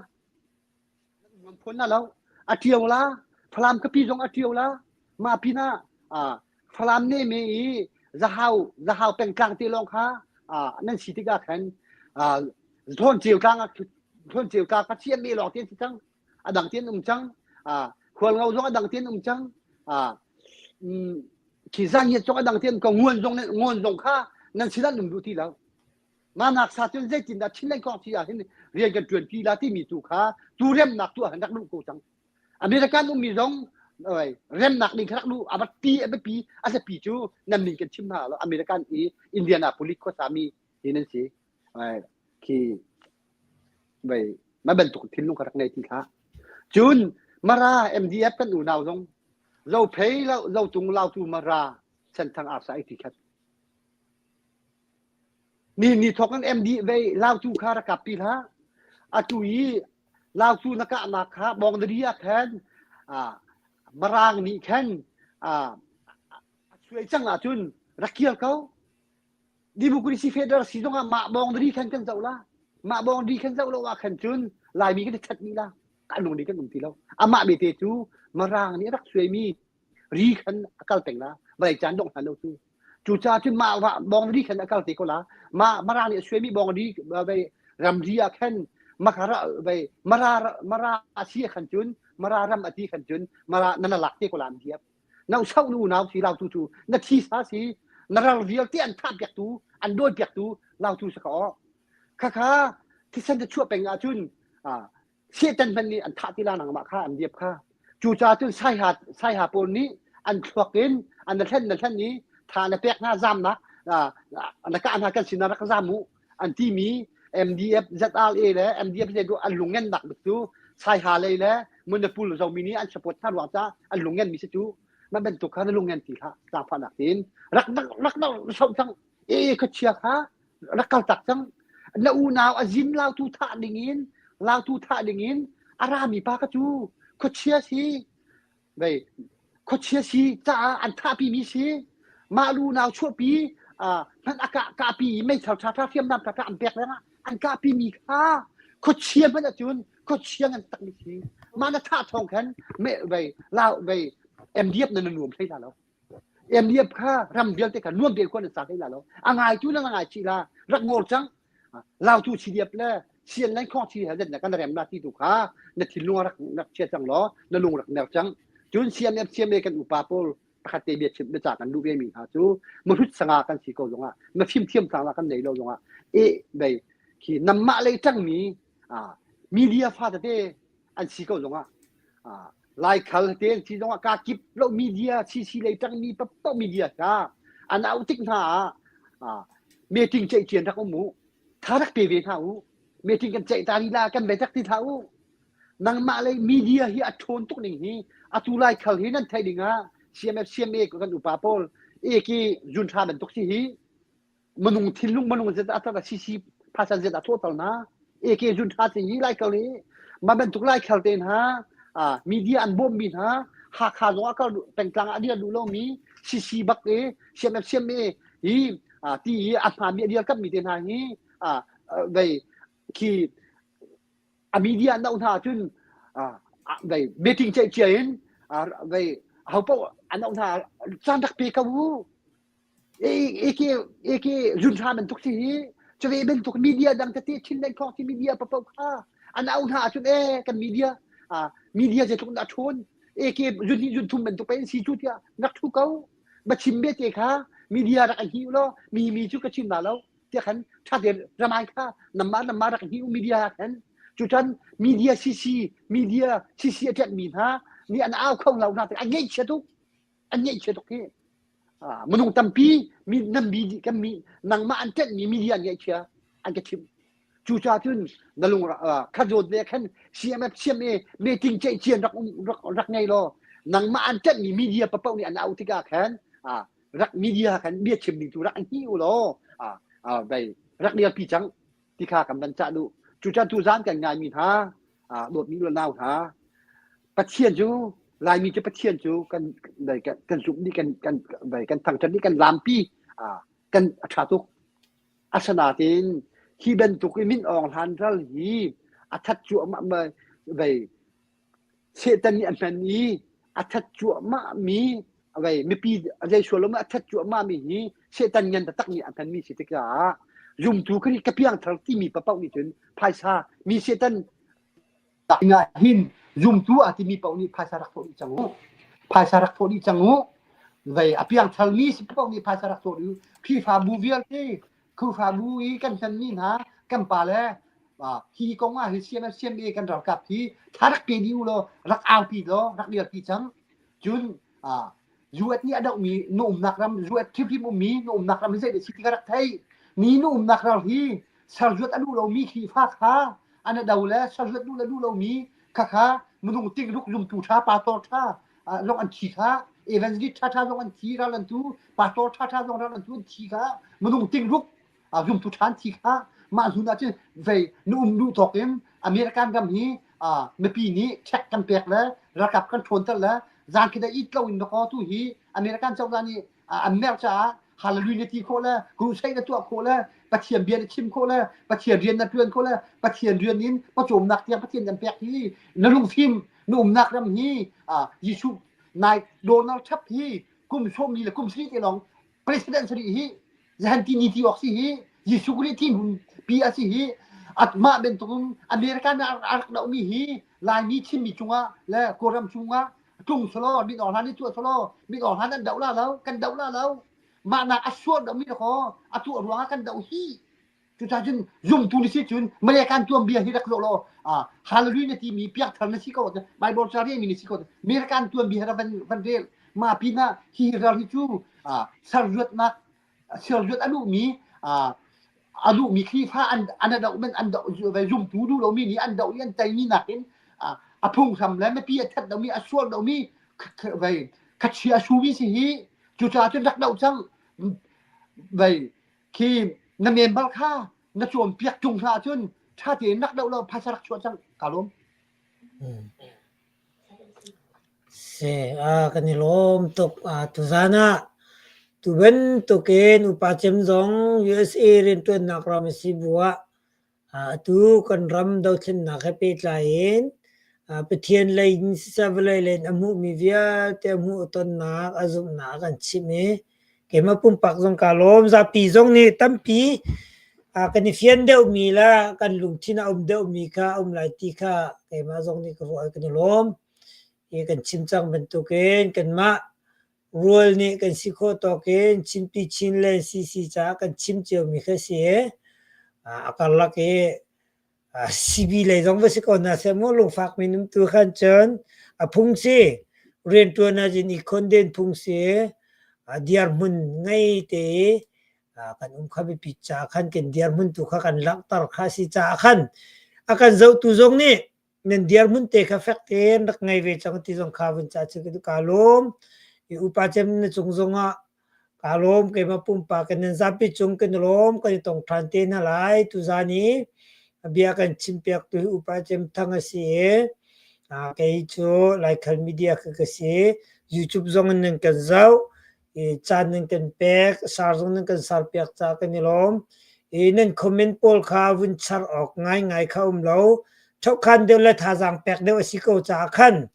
มันพ้นน่ะแล้วอาเทียวละพลามก็พี่จงอาเทียวละมาพี่น่ะพลามนี่มีจะเฮาเป็นกลางตีลงค่ะนั่นสิที่กาแข่งทนเจียวกลางก็เชียนมีหลอกเตียนจังดังเตียนจังควรเราจงดังเตียนจังขี่ซ่าเงี้ยจงดังเตียนก็งวนจงค่ะนั่นสินั่นหนุ่มดูที่แล้วมาหนักซาจนใจจินดาชิ้นเล่นกองที่เห็นเรียนกันจวนกีฬาที่มีตัวขาตัวเริ่มหนักตัวหันนักลูกกูจังอเมริกันมีจงเริ่มหนักนี่ขนาดลูกอับปีอาจจะปีจูนั่นมีกันชิมหาแล้วอเมริกันอินเดียนาโพลิสก็สามีที่นั่นสิคือมาเป็นตุกทิ้งลูกขนาดในที่ขาจุนมารา MDF กันอู่นาวจงเราเพย์เราตุงเราตูมาราเส้นทางอาศัยที่ขัดนี่ทอกัน MD ไว้ลาวตูคาระกับปีละจุยลาวตูนักมาคาบองเดียแทนมารางนี่แค่นช่วยจังจุนรักเกียร์เขาดีบุกรีซีเฟเดอร์ซีตรงมาบองดีแค่นกันเจ้าละมาบองดีแค่นเจ้าละว่าแค่นจุนลายมีก็จะชัดนี่ละกันลงดีกันลงทีแล้วมาเบเตจูมารางนี่รักช่วยมีรีขันอากาศแต่งละใบจานดงหันเราจูจูจ่าจุนมาว่าบองดีขันอากาศเตก็ละมารางนี่ช่วยมีบองดีใบรำดีแค่นมาคาระใบมาราอาเซียขันจุนมารารำอธิขันจุนมารานั่นหลักเตก็ลามเทียบน่าเศร้าหนูน่าสีเราจูนาทีสาสีนาราเรียลที่อันท่าเปียกตูอันโดนเปียกตูเราจูสกอข้าที่ฉันจะช่วยเป็นอาจุนเชื่อจันเป็นนี่อันท่าที่ลานังมาข้าอันเดียบข้าจูจ่าจุนใช่หาปนนี้อันชัวกินอันนั้นนี้ทานเปียกหน้าซ้ำนะอันนั้นก็อันนั้นกันสินารักซ้ำมูอันที่มีMDF ZRA แล้ว MDF จะดูอันลุงเงินหนักแบบตู้ใช่หาเลยแล้วมันจะพูดเรามีนี้อันสปอร์ตท่านหวังจ้าอันลุงเงินมีสิจูมันเป็นตุกข้าในลุงเงินตีค่ะตามพันนักดินรักชอบจังเขาเชียร์ค่ะรักเก่าตักจังแล้วอูนาวอาจินลาวทูท่าดิ่งอินอารามีปากจูเขาเชียร์สิเขาเชียร์สิจ้าอันท่าปีมีสิมาลูนาวชั่วปีท่านอากาศกาปีไม่เท่าท่าเทียมน้ำท่าอันเปียกแล้วนะอันกาปีมีค่าเขาเชียร์มันจุนเขาเชียร์กันตั้งมีสิมาหน้าท่าทองแขนไม่ลาวMDF นั่นหนุ่มใช่ไหมแล้ว เอ็มเรียบค่ารำเดียวแต่กันน่วมเดียวคนสัตว์ได้แล้วอ่างไงจู่นั่งไงชีลารักงอจังเราจู่ชีเดียบเลยเชียนนั่งข้อชีเห็นแต่กันเรียมนาที่ถูกค้าในที่ลุงรักนักเชียจังล้อในลุงรักแนวจังจุนเชียนเชียนเมกันอุปาปอลปกติเบียดชิบเบียจากกันดูเบียมีหาจู่มนุษย์สังอากันสีโกลงอ่ะมาฟิมเทียมสังอากันไหนเราลงอ่ะใบที่นำมาเลยจังมีมีเดียฟาดเตอันสีโกลงอ่ะไล่เขาเตียนที่ตรงกากิบโลมีเดียชีเลยจังมีปั๊บต้องมีเดียจ้าอันเอาติ๊กหาเมติงใจเจียนทักหมูถ้ารักเปรียบเท่าเมติงกันใจตาลีลากันไปทักที่เท่านังมาเลยมีเดียที่อัดโทนตุกหนึ่งฮีอัตุไล่เขาเห็นนั่นไทยดิ่งอ่ะเซียมเอกันอุปาปอลกี้จุนทาเป็นตุกที่ฮีมนุษย์ทิ้งลุงมนุษย์จะอัตราชีภาษาจะทั่วตลนะกี้จุนทาสิ่งนี้ไล่เขาเลยมาเป็นตุกไล่เขาเต็นฮะมีเดียอันบ่มมีนะหากขาดว่าก็เป็นกลางอันเดียดูโลมีซีบักเซียมเอฮีที่อันหามีเดียกับมีเต็นหาฮีไปที่มีเดียอันนั้นจุนไปเบติงใจเจียนไปเขาบอกอันนั้นจานดักเปกาวูกี้จุนทามันทุกทีจะเป็นทุกมีเดียดังที่ชิ้นเล็กของที่มีเดียประกอบข้าอันนั้นจุนกันมีเดียมีเดียจะทุกนักชนกี้จุนทุ่มเป็นทุกเป็นสีจุดยานักทุกเขาบัชิมเบตค่ะมีเดียรักหิวแล้วมีจุกกระชิมแล้วเจ้าขันชาเดียระมายค่ะน้ำมารักหิวมีเดียขันจุดนั้นมีเดียมีเดียเจ็ดมีนะนี่อันเอาเข้าเราหน้าแต่อันนี้เชื่อทุกที่มนุษย์ตั้มปีมีน้ำบีกันมีนังมาอันเจ็ดมีเดียเนี่ยเชื่ออันกระชิมจูจ่าจุนนั่นลุงข้าโจทย์เนี่ยขันเซียมเมติงใจเชียนรักไงล่ะนังมาอันเจ็ดมีเดียปะเป้านี่อันเอาที่กาขันรักมีเดียขันเบียดชิมดิจูรักอันหิวล่ะไปรักเดียพี่จังที่ข้ากำลังจะดูจูจ่าจูซานกันงานมีท่าโดดมีเรื่องน่าท่าปะเชียนจูลายมีจะปะเชียนจูกันสุกนี่กันทางจันนี่กันลามปีกันชาตุกอัศนาตินที่เป็นตุกมินอองทันทัลฮีอัฐจั่วมาไปเชตันนี่อันนี้อัฐจั่วมามีไปไม่ปีอะไรชัวร์แล้วมาอัฐจั่วมามีฮีเชตันยันตะตักนี่อันนี้สิทธิ์ก้ายุมตุกนี่กับเพียงทัลที่มีปะเป้านี่จนภายซามีเชตันตักงาหินยุมตัวที่มีเป้านี่ภาษารักโทนี่จังหูไปอภิยังทัลมีสิเป้านี่ภาษารักโทนี่พี่ฟาบูเวียลที่คือฟาบูอีกันฉันนี่นะกันป่าแล้วที่กงว่าเซียมเอกันเรากับที่ถ้ารักเปียดิวโลรักเอาปีโลรักเดียร์ปีจังจุนยูเอตนี่อดมีนุ่มนักรำยูเอตที่มุมมีนุ่มนักรำไม่ใช่เด็กสิทธิกรักไทยนี่นุ่มนักรำที่สารยุทธ์อนุเรามีขี้ฟ้าค้าอันนั้นเดาแล้วสารยุทธ์ดูเรามีข้ามนุษย์ติ้งลุกยุมตูชาปาโตชาลงอันขี้ข้าเอเวนซ์ดิชาลงอันขี้เราลันตูปาโตชาลงเราลันตูขี้ข้ามนุษย์ติ้งลุกยุมตูชานขี้ข้ามาสุนัขที่ไปนุ่มดูตกเองอเมริกันกำฮีเมื่อปีนี้เช็คกันเปียกแล้วระดับกันชนกันแล้วจานคิดได้อีกเราอินโดก็ตู้ฮีอเมริกันเจ้าหน้านี่อเมริกาฮาลลูนที่โคละกรุงเทพตัวโคละปะเทียนเบียนชิมโคละปะเทียนเรียนนักเรียนโคละปะเทียนเรียนนี้ประจมนักเรียนปะเทียนกันเปียกฮีนลุงฟิล์มนุ่มนักรำฮียิชุนายโดนัลด์ทรัมป์ฮีกุมชมนี่แหละกุมสรีที่ลองประธานาธิบดีฮีจะหันที่นิติออกสิฮียิชุกุลิทีมปีอาศิฮีอัตมาเป็นตุนอเมริกันอาร์กดามีฮีลายนี้ชิมมีจุงะและโครัมจุงะจุงสโลมีออกฮันนี่ตัวสโลมีออกฮันนั้นเดาล่าแล้วกันเดาล่าแล้วมานาอัศวรดามีนะขออัตัวรัวกันเดาฮีจุดนั้นยุมตุนิสิจุนเมริกันตัวเบียร์ที่รักโลโลฮาลลูนที่มีเปียกทันนิสิโกดไบเบิลชารีมีนิสิโกดเมริกันตัวเบียร์วันเดลมาปีน่าฮีราลิจูสารยุทธ์นักสารยุทธ์อนุมีอนุมีขี้ฟ้าอันเดาเป็นอันเดาไปยุมตูดูเรามีนี่อันเดายันใจนี่นักเองพุ่งทำแล้วไม่ปีทัดเรามีอัศวรเรามีไปคัดเชียชูวิสิฮีจุดจนรักเดาจังไปขี้นั่นเองบัลค่านักชมเปียกจุงชาจนชาตินักเดาเราภาษารักชวนจังกาลมเสกันนี่ลมตกตุซานะtu ben tu ken upachem zong USA rin tu nak ram si bua tu kan ram dau chen na khape tlain ไปเทียนเลยซาเวเลยเลนอมูมีเวียเตอมูตนนักอาจุมนักกันชิมเกมาปุ่มปักจงกาลมซาปีจงนี่ตั้มปีกันนี่เฟียนเดวมีละกันลุงที่น่าเดวมีค่ะไลตีค่ะเกมาจงนี่ก็รวยกันนี่ลมกันชิมจังเป็นตัวเกนกันมารัวนี่กันสิโคตเกนชิมปีชินเลนซีจ้ากันชิมเจียวมีแค่เสียกันละเกCB เลยจงว่าสิก่อนนะเสมอลงฝากมีนุ่มตัวขันเชิญพุงเสียเรียนตัวน่าจะนี่คนเดินพุงเสียเดียร์มุนไงเตะกันข้าไปปิดจ่าขันกันเดียร์มุนตัวข้ากันลักตาข้าสิจ่าขันอากันเจ้าตัวจงนี่นั่นเดียร์มุนเตะข้าแฟกเตนรักไงเวจังที่จงข้าวันจ่าเชื่อกันกาลมอุปาเจมนจงจงกาลมเกมาปุ่มปากันนั่นจับปิจงกันลมกันต้องทานเตนอะไรตุจานี้biarkan cimpiak tu upacem thangasi kai chu like media kasi YouTube zong nang kan zau chan nang kan pek sar zong nang kan sar pek cha kan nilom nen comment pol kha win char ok ngai kha lo thok khan de la tha jang pek de si ko cha khan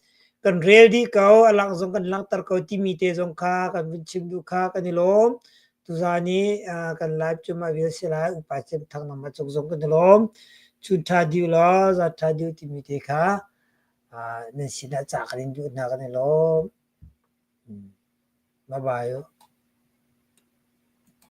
kan ready ko alang zong kan lang tar ko ti mi te zong kha kan win chim du kha kan nilom tu zani kan live chu ma vi sila upacem thang na ma chok zong kan nilomชุนทาดิวล้อจะทาดิวที่มีเด็กค่ะนั่นสินะจากกันอยู่นักกันเลยล้อมาบ่าย